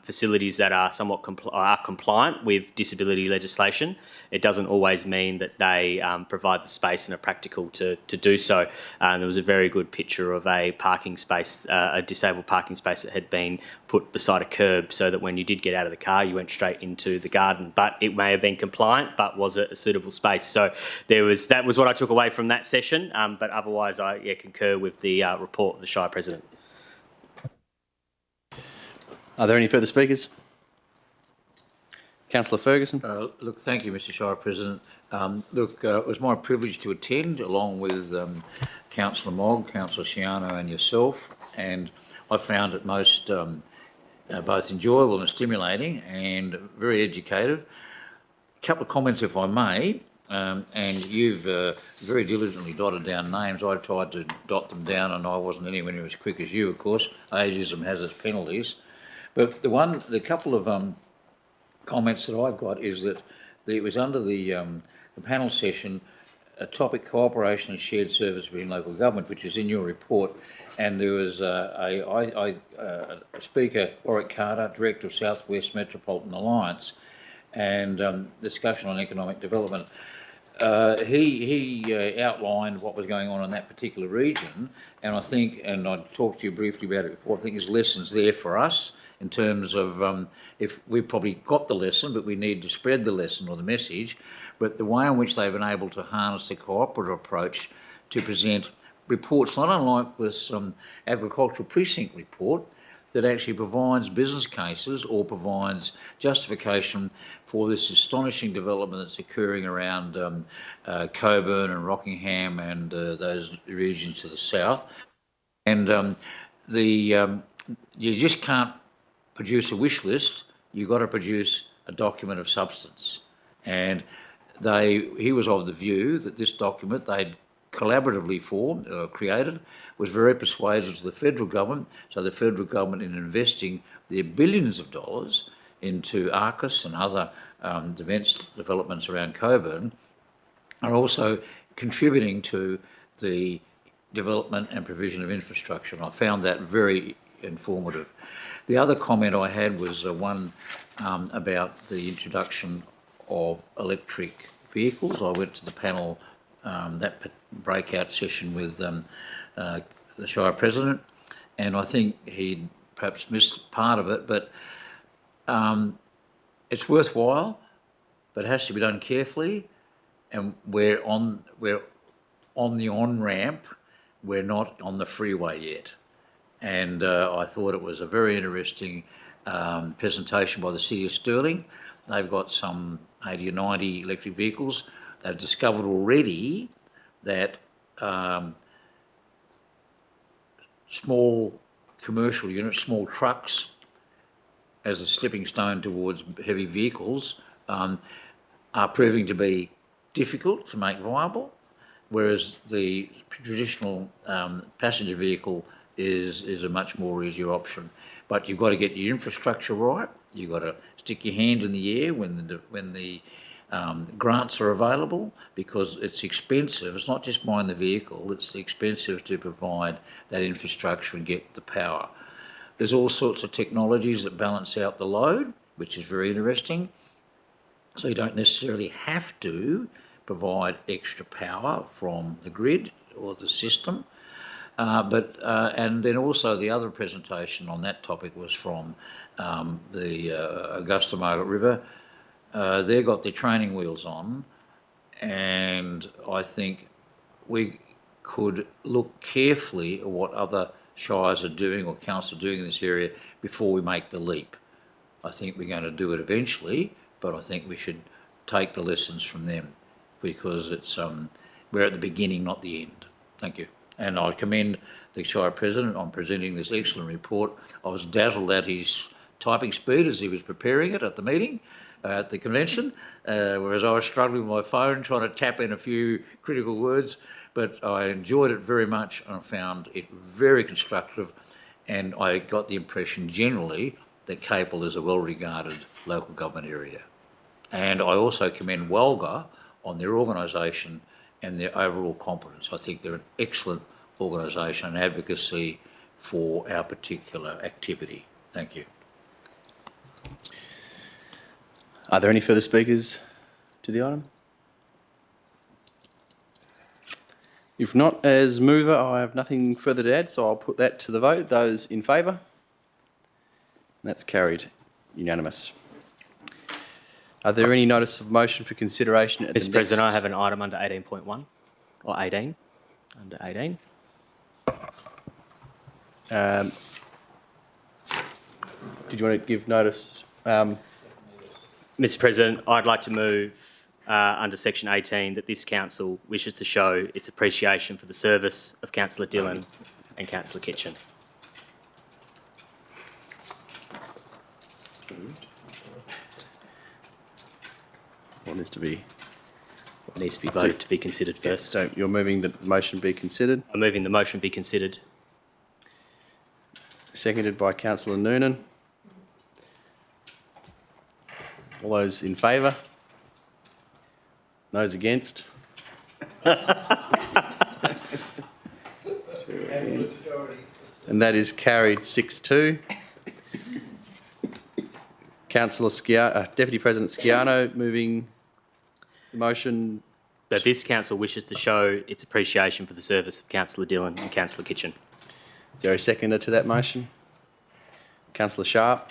Speaker 9: facilities that are somewhat compliant with disability legislation. It doesn't always mean that they provide the space and are practical to do so. There was a very good picture of a parking space, a disabled parking space that had been put beside a curb so that when you did get out of the car, you went straight into the garden. But it may have been compliant, but was it a suitable space? So that was what I took away from that session. But otherwise, I concur with the report of the Shire President.
Speaker 1: Are there any further speakers? Councillor Ferguson.
Speaker 7: Look, thank you, Mr. Shire President. It was my privilege to attend along with Councillor Mogg, Councillor Shiano and yourself, and I found it most both enjoyable and stimulating and very educative. A couple of comments, if I may, and you've very diligently dotted down names. I tried to dot them down and I wasn't anywhere near as quick as you, of course. Ageism has its penalties. But the couple of comments that I've got is that it was under the panel session, a topic cooperation and shared service between local government, which is in your report, and there was a speaker, Warwick Carter, Director of South West Metropolitan Alliance, and discussion on economic development. He outlined what was going on in that particular region, and I think, and I talked to you briefly about it before, I think there's lessons there for us in terms of if we probably got the lesson, but we need to spread the lesson or the message, but the way in which they've been able to harness the cooperative approach to present reports, not unlike this agricultural precinct report, that actually provides business cases or provides justification for this astonishing development that's occurring around Coburn and Rockingham and those regions to the south. And you just can't produce a wish list, you've got to produce a document of substance. And he was of the view that this document they'd collaboratively created was very persuasive to the federal government, so the federal government in investing their billions of dollars into ARCUS and other defence developments around Coburn are also contributing to the development and provision of infrastructure. And I found that very informative. The other comment I had was one about the introduction of electric vehicles. I went to the panel, that breakout session with the Shire President, and I think he'd perhaps missed part of it, but it's worthwhile, but it has to be done carefully, and we're on the on-ramp, we're not on the freeway yet. And I thought it was a very interesting presentation by the City of Stirling. They've got some 80 or 90 electric vehicles. They've discovered already that small commercial units, small trucks, as a stepping stone towards heavy vehicles, are proving to be difficult to make viable, whereas the traditional passenger vehicle is a much more easier option. But you've got to get your infrastructure right. You've got to stick your hand in the air when the grants are available, because it's expensive. It's not just buying the vehicle, it's expensive to provide that infrastructure and get the power. There's all sorts of technologies that balance out the load, which is very interesting. So you don't necessarily have to provide extra power from the grid or the system. And then also the other presentation on that topic was from the Augusta Margaret River. They've got their training wheels on, and I think we could look carefully at what other shires are doing or councils are doing in this area before we make the leap. I think we're going to do it eventually, but I think we should take the lessons from them, because it's we're at the beginning, not the end. Thank you. And I commend the Shire President on presenting this excellent report. I was dazzled at his typing speed as he was preparing it at the meeting, at the convention, whereas I was struggling with my phone trying to tap in a few critical words, but I enjoyed it very much and I found it very constructive, and I got the impression generally that Capel is a well-regarded local government area. And I also commend Walga on their organisation and their overall competence. I think they're an excellent organisation and advocacy for our particular activity. Thank you.
Speaker 1: Are there any further speakers to the item? If not, as mover, I have nothing further to add, so I'll put that to the vote. Those in favour? That's carried. Unanimous. Are there any notice of motion for consideration at the next...
Speaker 9: Mr. President, I have an item under 18.1, or 18, under 18. Did you want to give notice? Mr. President, I'd like to move under section 18 that this council wishes to show its appreciation for the service of Councillor Dillon and Councillor Kitchen.
Speaker 1: What needs to be...
Speaker 9: It needs to be voted to be considered first.
Speaker 1: So you're moving that the motion be considered?
Speaker 9: I'm moving the motion be considered.
Speaker 1: Seconded by Councillor Noonan. All those in favour? Those against? And that is carried 6-2. Councillor Deputy President Sciano moving the motion.
Speaker 9: That this council wishes to show its appreciation for the service of Councillor Dillon and Councillor Kitchen.
Speaker 1: Is there a seconder to that motion? Councillor Sharp.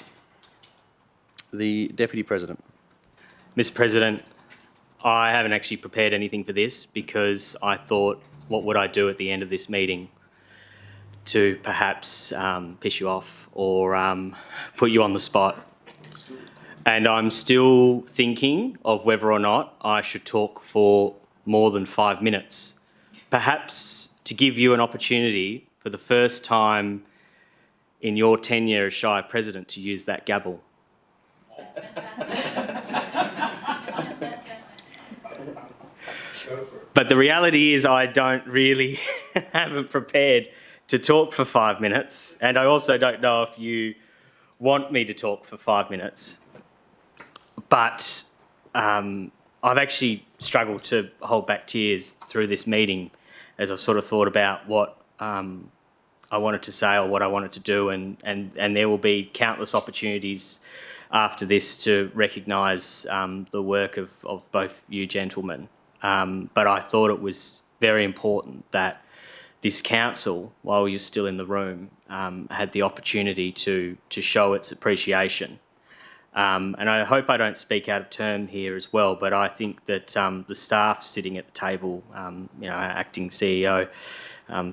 Speaker 1: The Deputy President.
Speaker 9: Mr. President, I haven't actually prepared anything for this because I thought, what would I do at the end of this meeting to perhaps piss you off or put you on the spot? And I'm still thinking of whether or not I should talk for more than 5 minutes. Perhaps to give you an opportunity for the first time in your tenure as Shire President to use that gavel. But the reality is I don't really haven't prepared to talk for 5 minutes, and I also don't know if you want me to talk for 5 minutes. But I've actually struggled to hold back tears through this meeting as I've sort of thought about what I wanted to say or what I wanted to do, and there will be countless opportunities after this to recognise the work of both you gentlemen. But I thought it was very important that this council, while you're still in the room, had the opportunity to show its appreciation. And I hope I don't speak out of turn here as well, but I think that the staff sitting at the table, our acting CEO,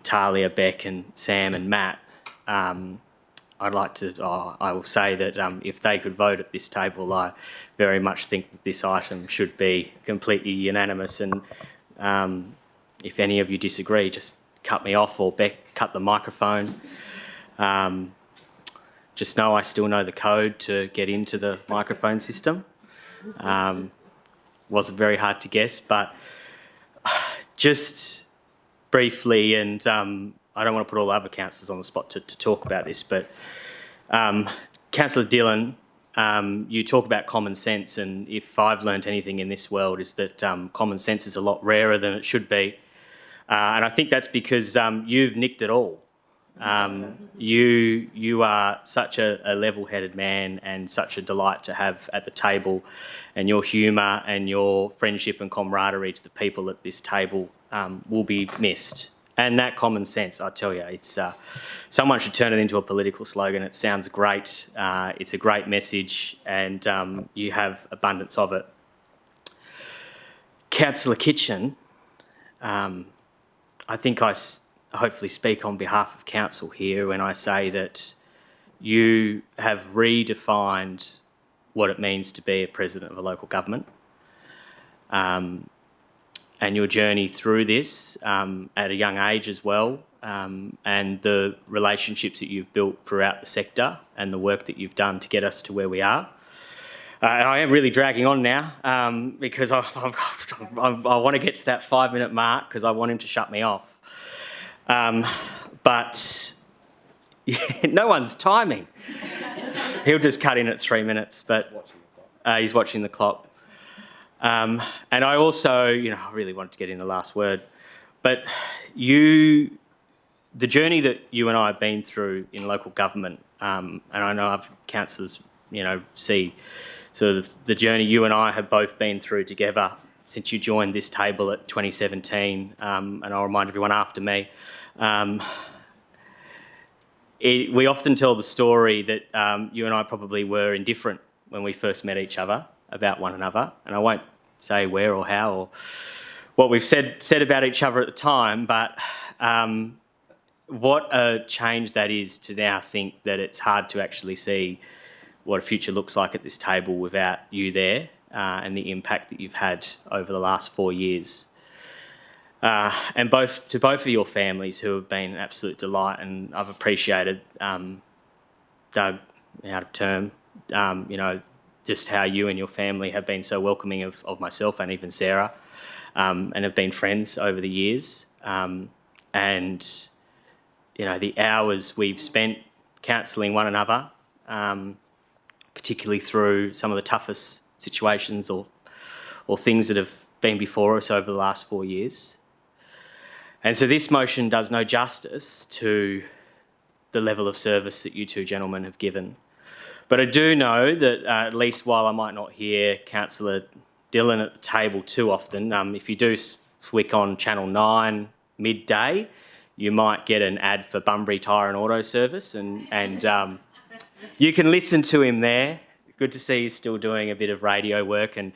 Speaker 9: Talia, Beck and Sam and Matt, I will say that if they could vote at this table, I very much think that this item should be completely unanimous. And if any of you disagree, just cut me off, or Beck, cut the microphone. Just know I still know the code to get into the microphone system. Wasn't very hard to guess, but just briefly, and I don't want to put all the other councillors on the spot to talk about this, but Councillor Dillon, you talk about common sense, and if I've learnt anything in this world is that common sense is a lot rarer than it should be. And I think that's because you've nicked it all. You are such a level-headed man and such a delight to have at the table, and your humour and your friendship and camaraderie to the people at this table will be missed. And that common sense, I tell you, it's someone should turn it into a political slogan. It sounds great. It's a great message, and you have abundance of it. Councillor Kitchen, I think I hopefully speak on behalf of council here when I say that you have redefined what it means to be a president of a local government. And your journey through this at a young age as well, and the relationships that you've built throughout the sector and the work that you've done to get us to where we are. And I am really dragging on now because I want to get to that 5 minute mark because I want him to shut me off. But yeah, no one's timing. He'll just cut in at 3 minutes, but he's watching the clock. And I also, I really wanted to get in the last word, but you the journey that you and I have been through in local government, and I know other councillors, see sort of the journey you and I have both been through together since you joined this table at 2017, and I'll remind everyone after me. We often tell the story that you and I probably were indifferent when we first met each other about one another, and I won't say where or how or what we've said about each other at the time, but what a change that is to now think that it's hard to actually see what a future looks like at this table without you there, and the impact that you've had over the last 4 years. And to both of your families who have been an absolute delight, and I've appreciated, Doug, out of term, just how you and your family have been so welcoming of myself and even Sarah, and have been friends over the years. And, the hours we've spent counselling one another, particularly through some of the toughest situations or things that have been before us over the last 4 years. And so this motion does no justice to the level of service that you two gentlemen have given. But I do know that at least while I might not hear Councillor Dillon at the table too often, if you do flick on Channel 9 midday, you might get an ad for Bunbury Tyre and Auto Service, and you can listen to him there. Good to see he's still doing a bit of radio work, and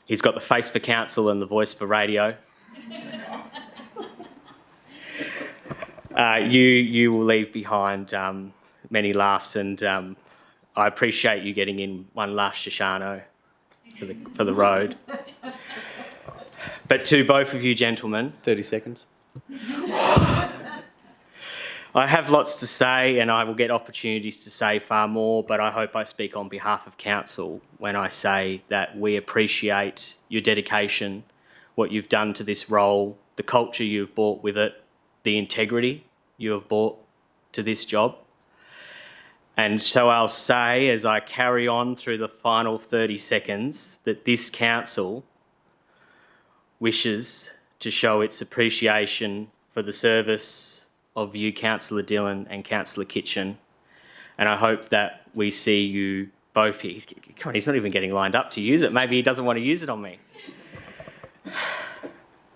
Speaker 9: he's got the face for council and the voice for radio. You will leave behind many laughs, and I appreciate you getting in one last Shoshano for the road. But to both of you gentlemen,
Speaker 1: 30 seconds.
Speaker 9: I have lots to say, and I will get opportunities to say far more, but I hope I speak on behalf of council when I say that we appreciate your dedication, what you've done to this role, the culture you've brought with it, the integrity you have brought to this job. And so I'll say, as I carry on through the final 30 seconds, that this council wishes to show its appreciation for the service of you, Councillor Dillon and Councillor Kitchen. And I hope that we see you both here. God, he's not even getting lined up to use it. Maybe he doesn't want to use it on me.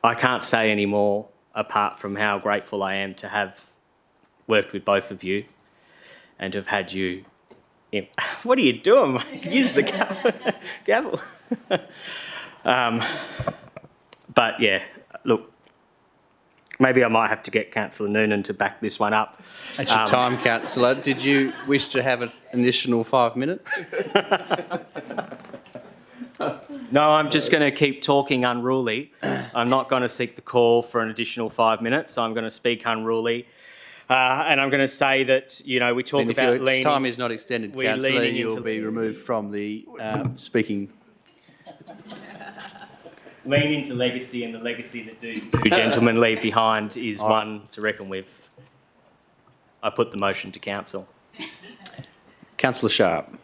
Speaker 9: I can't say any more apart from how grateful I am to have worked with both of you and to have had you in. What are you doing, mate? Use the gavel. But yeah, look, maybe I might have to get Councillor Noonan to back this one up.
Speaker 1: That's your time, Councillor. Did you wish to have an additional 5 minutes?
Speaker 9: No, I'm just going to keep talking unruly. I'm not going to seek the call for an additional 5 minutes. I'm going to speak unruly. And I'm going to say that, we talk about leaning...
Speaker 1: If time is not extended, Councillor, you'll be removed from the speaking.
Speaker 9: Lean into legacy, and the legacy that these two gentlemen leave behind is one to reckon with. I put the motion to council.
Speaker 1: Councillor Sharp.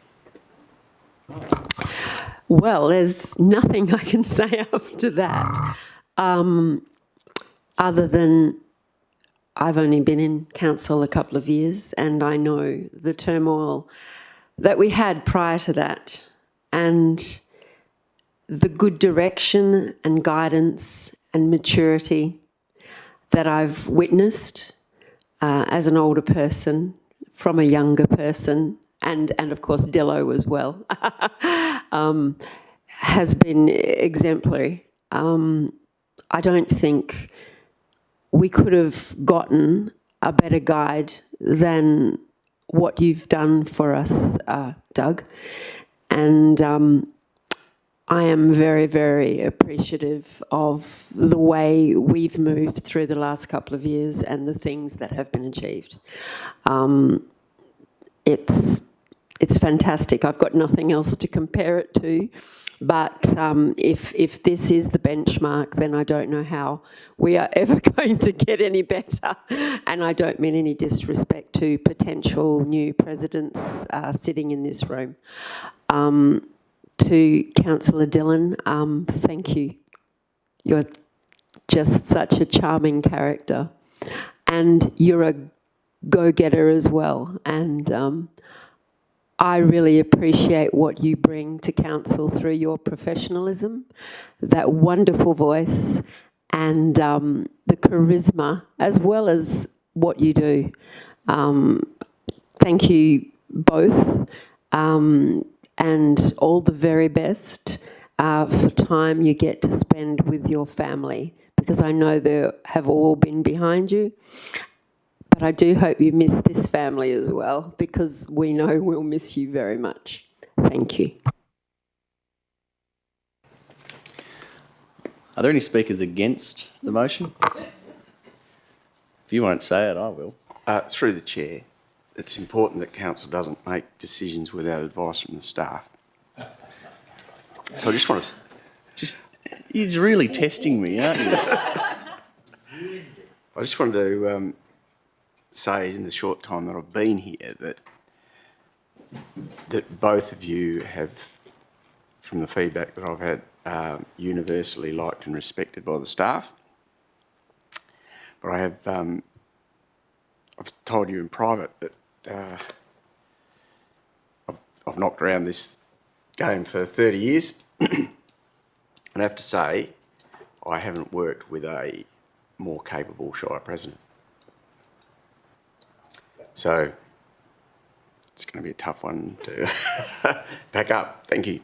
Speaker 13: Well, there's nothing I can say after that, other than I've only been in council a couple of years, and I know the turmoil that we had prior to that, and the good direction and guidance and maturity that I've witnessed as an older person from a younger person, and of course Dillo as well, has been exemplary. I don't think we could have gotten a better guide than what you've done for us, Doug. And I am very, very appreciative of the way we've moved through the last couple of years and the things that have been achieved. It's fantastic. I've got nothing else to compare it to, but if this is the benchmark, then I don't know how we are ever going to get any better. And I don't mean any disrespect to potential new presidents sitting in this room. To Councillor Dillon, thank you. You're just such a charming character. and you're a go-getter as well. And I really appreciate what you bring to council through your professionalism, that wonderful voice, and the charisma, as well as what you do. Thank you both, and all the very best for time you get to spend with your family, because I know they have all been behind you. But I do hope you miss this family as well, because we know we'll miss you very much. Thank you.
Speaker 1: Are there any speakers against the motion? If you won't say it, I will.
Speaker 15: Through the chair, it's important that council doesn't make decisions without advice from the staff. So I just want to...
Speaker 1: He's really testing me, aren't you?
Speaker 15: I just wanted to say in the short time that I've been here that both of you have, from the feedback that I've had, universally liked and respected by the staff. But I have, I've told you in private that I've knocked around this game for 30 years. And I have to say, I haven't worked with a more capable Shire President. So it's going to be a tough one to pack up. Thank you.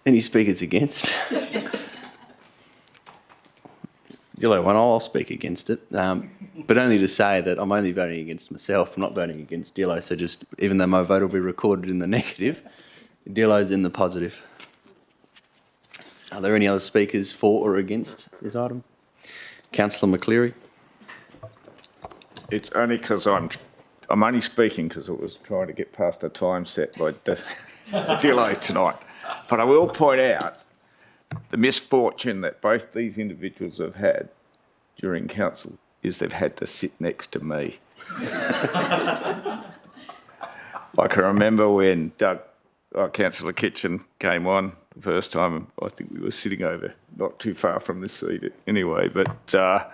Speaker 1: Any speakers against? Yellow one, I'll speak against it, but only to say that I'm only voting against myself. I'm not voting against Dillo, so just, even though my vote will be recorded in the negative, Dillo's in the positive. Are there any other speakers for or against this item? Councillor McCleary.
Speaker 10: It's only because I'm only speaking because it was trying to get past the time set by Dillo tonight. But I will point out the misfortune that both these individuals have had during council is they've had to sit next to me. I can remember when Councillor Kitchen came on the first time, I think we were sitting over not too far from this seat anyway, but yeah,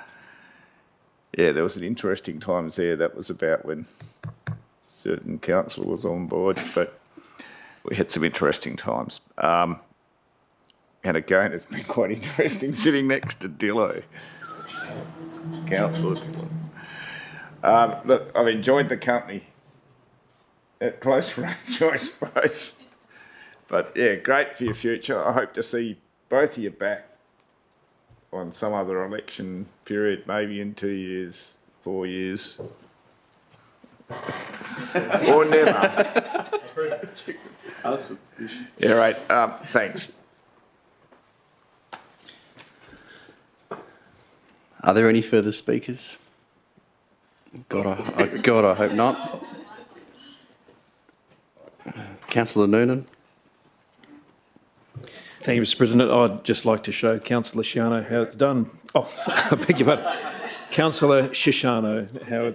Speaker 10: there was an interesting times there. That was about when certain councillor was on board, but we had some interesting times. And again, it's been quite interesting sitting next to Dillo, Councillor Dillo. Look, I've enjoyed the company at close range, I suppose. But yeah, great for your future. I hope to see both of you back on some other election period, maybe in 2 years, 4 years, or never. Yeah, right. Thanks.
Speaker 1: Are there any further speakers? God, I hope not. Councillor Noonan.
Speaker 11: Thank you, Mr. President. I'd just like to show Councillor Shiano how it's done. Oh, I beg your pardon. Councillor Shishano, how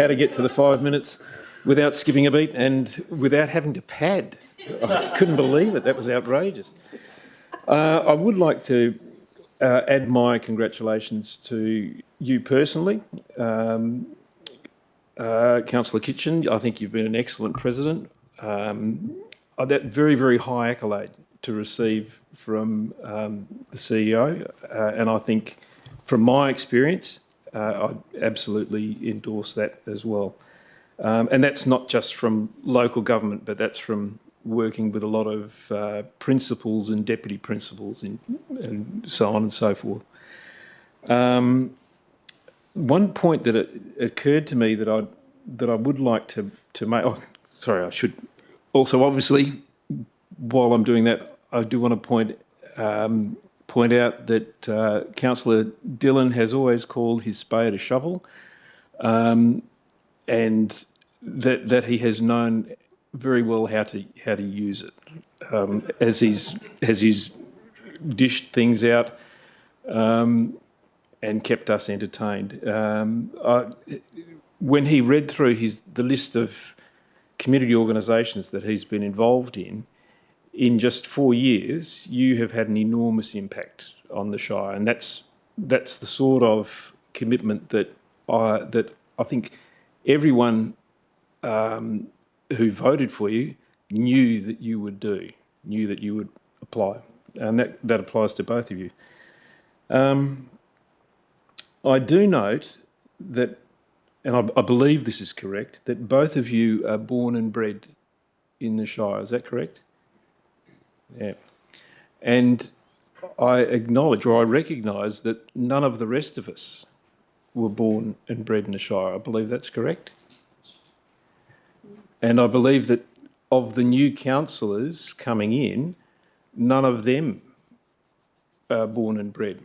Speaker 11: to get to the 5 minutes without skipping a beat and without having to pad. I couldn't believe it. That was outrageous. I would like to add my congratulations to you personally, Councillor Kitchen. I think you've been an excellent president. That very, very high accolade to receive from the CEO, and I think from my experience, I absolutely endorse that as well. And that's not just from local government, but that's from working with a lot of principals and deputy principals and so on and so forth. One point that occurred to me that I would like to make. Oh, sorry, I should also obviously while I'm doing that, I do want to point out that Councillor Dillon has always called his spade a shovel, and that he has known very well how to use it as he's dished things out and kept us entertained. When he read through the list of community organisations that he's been involved in just 4 years, you have had an enormous impact on the Shire, and that's the sort of commitment that I think everyone who voted for you knew that you would do, knew that you would apply, and that applies to both of you. I do note that, and I believe this is correct, that both of you are born and bred in the Shire. Is that correct? Yeah. And I acknowledge, or I recognise, that none of the rest of us were born and bred in the Shire. I believe that's correct. And I believe that of the new councillors coming in, none of them are born and bred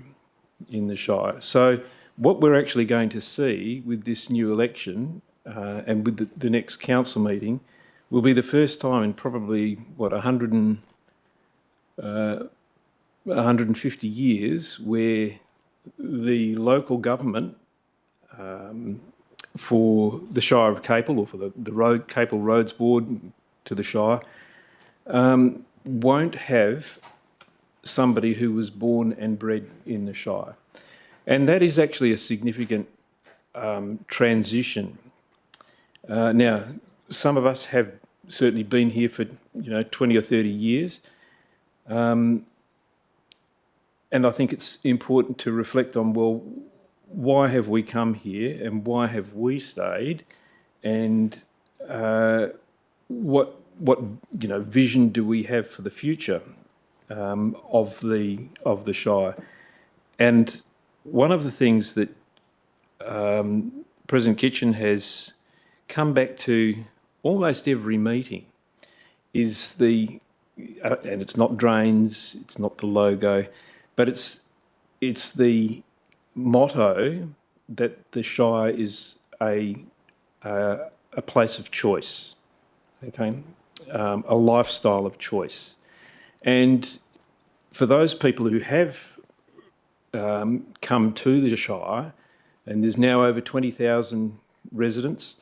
Speaker 11: in the Shire. So what we're actually going to see with this new election and with the next council meeting will be the first time in probably, 150 years where the local government for the Shire of Capel, or for the Capel Roads Board to the Shire, won't have somebody who was born and bred in the Shire. And that is actually a significant transition. Now, some of us have certainly been here for 20 or 30 years, and I think it's important to reflect on, well, why have we come here and why have we stayed, and what vision do we have for the future of the Shire? And one of the things that President Kitchen has come back to almost every meeting is and it's not drains, it's not the logo, but it's the motto that the Shire is a place of choice, okay, a lifestyle of choice. And for those people who have come to the Shire, and there's now over 20,000 residents,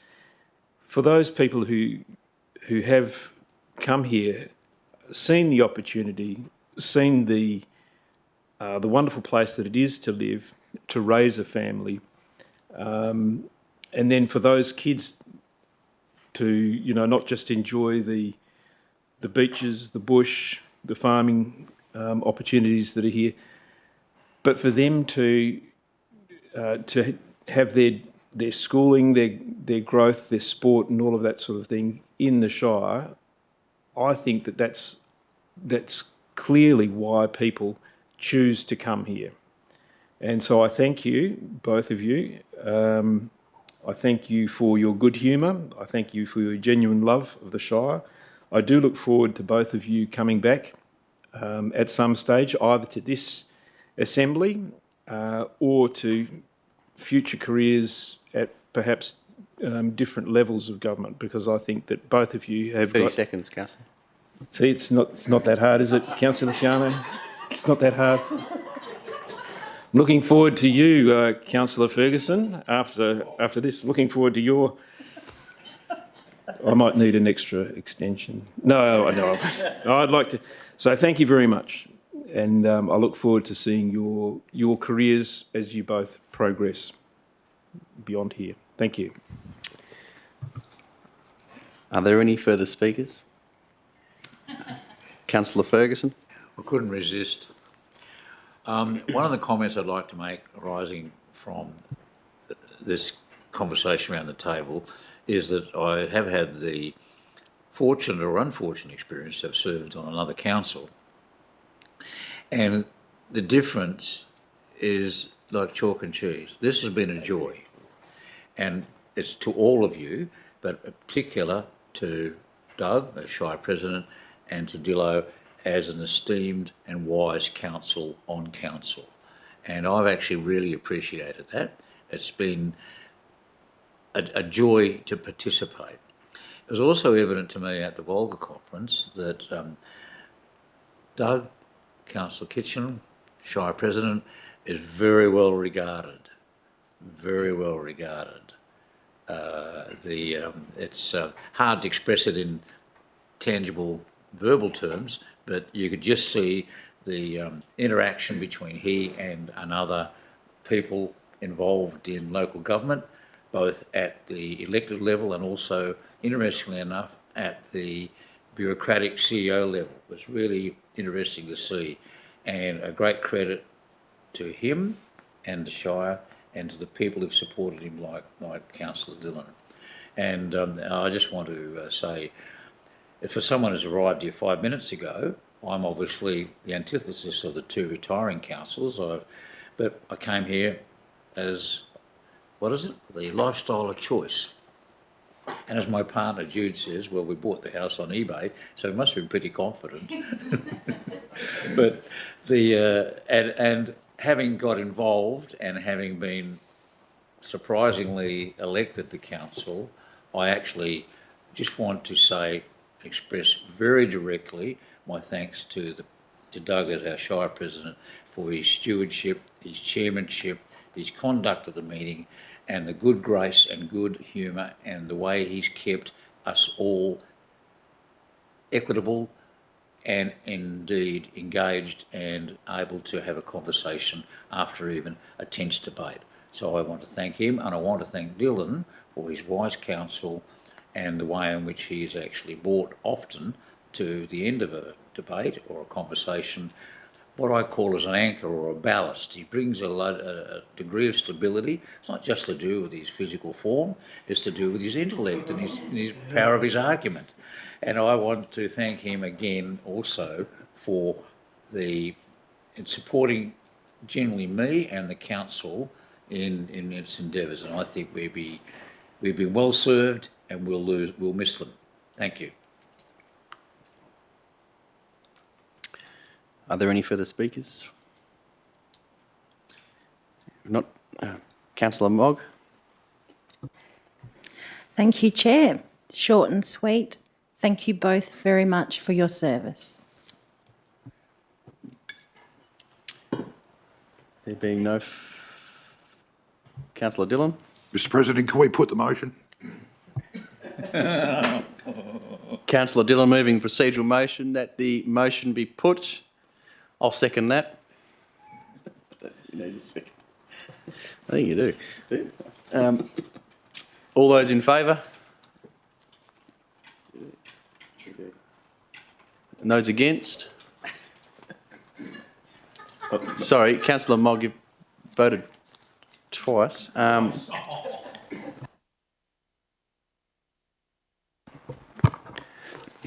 Speaker 11: for those people who have come here, seen the opportunity, seen the wonderful place that it is to live, to raise a family, and then for those kids to not just enjoy the beaches, the bush, the farming opportunities that are here, but for them to have their schooling, their growth, their sport, and all of that sort of thing in the Shire. I think that's clearly why people choose to come here. And so I thank you, both of you. I thank you for your good humour. I thank you for your genuine love of the Shire. I do look forward to both of you coming back at some stage, either to this assembly or to future careers at perhaps different levels of government, because I think that both of you have
Speaker 1: 30 seconds, Councillor.
Speaker 11: See, it's not that hard, is it, Councillor Shano? It's not that hard. Looking forward to you, Councillor Ferguson, after this. Looking forward to your... I might need an extra extension. No, I'd like to... So thank you very much. And I look forward to seeing your careers as you both progress beyond here. Thank you.
Speaker 1: Are there any further speakers? Councillor Ferguson.
Speaker 7: I couldn't resist. One of the comments I'd like to make arising from this conversation around the table is that I have had the fortunate or unfortunate experience to have served on another council. And the difference is like chalk and cheese. This has been a joy. And it's to all of you, but in particular to Doug, as Shire President, and to Dillo as an esteemed and wise council on council. And I've actually really appreciated that. It's been a joy to participate. It was also evident to me at the Volga conference that Doug, Councillor Kitchen, Shire President, is very well regarded, It's hard to express it in tangible verbal terms, but you could just see the interaction between he and another people involved in local government, both at the elected level and also, interestingly enough, at the bureaucratic CEO level. It was really interesting to see, and a great credit to him and the Shire and to the people who've supported him, like Councillor Dillon. And I just want to say, if for someone who's arrived here 5 minutes ago, I'm obviously the antithesis of the two retiring councillors, but I came here as, what is it? The lifestyle of choice. And as my partner Jude says, well, we bought the house on eBay, so we must have been pretty confident. But and having got involved and having been surprisingly elected to council, I actually just want to express very directly my thanks to Doug as our Shire President for his stewardship, his chairmanship, his conduct of the meeting, and the good grace and good humour and the way he's kept us all equitable and indeed engaged and able to have a conversation after even a tense debate. So I want to thank him, and I want to thank Dylan for his wise counsel and the way in which he is actually brought often to the end of a debate or a conversation what I call as an anchor or a ballast. He brings a degree of stability. It's not just to do with his physical form, it's to do with his intellect and his power of his argument. And I want to thank him again also for in supporting generally me and the council in its endeavours. And I think we've been well served, and we'll miss them. Thank you.
Speaker 1: Are there any further speakers? If not, Councillor Mogg.
Speaker 12: Thank you, Chair. Short and sweet. Thank you both very much for your service.
Speaker 1: There being no... Councillor Dillon.
Speaker 6: Mr President, can we put the motion?
Speaker 1: Councillor Dillon moving procedural motion that the motion be put. I'll second that. You need a second. I think you do. All those in favour? And those against? Sorry, Councillor Mogg, you voted twice. I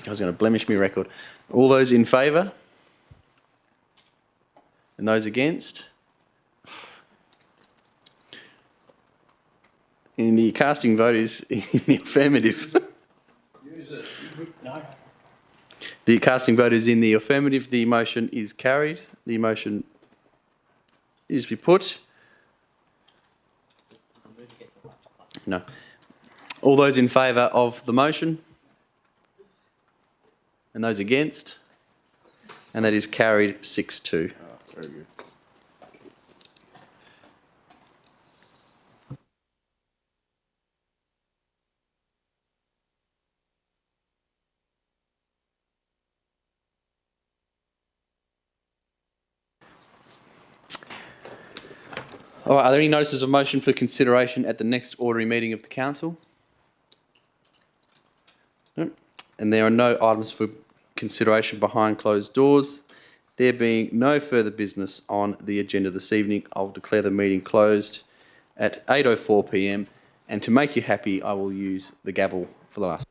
Speaker 1: was going to blemish my record. All those in favour? And those against? And the casting vote is in the affirmative. The casting vote is in the affirmative. The motion is carried. The motion is to be put. No. All those in favour of the motion? And those against? And that is carried 6-2.
Speaker 10: Very good.
Speaker 1: All right, are there any notices of motion for consideration at the next ordinary meeting of the council? No. And there are no items for consideration behind closed doors. There being no further business on the agenda this evening, I'll declare the meeting closed at 8:04 p.m. And to make you happy, I will use the gavel for the last.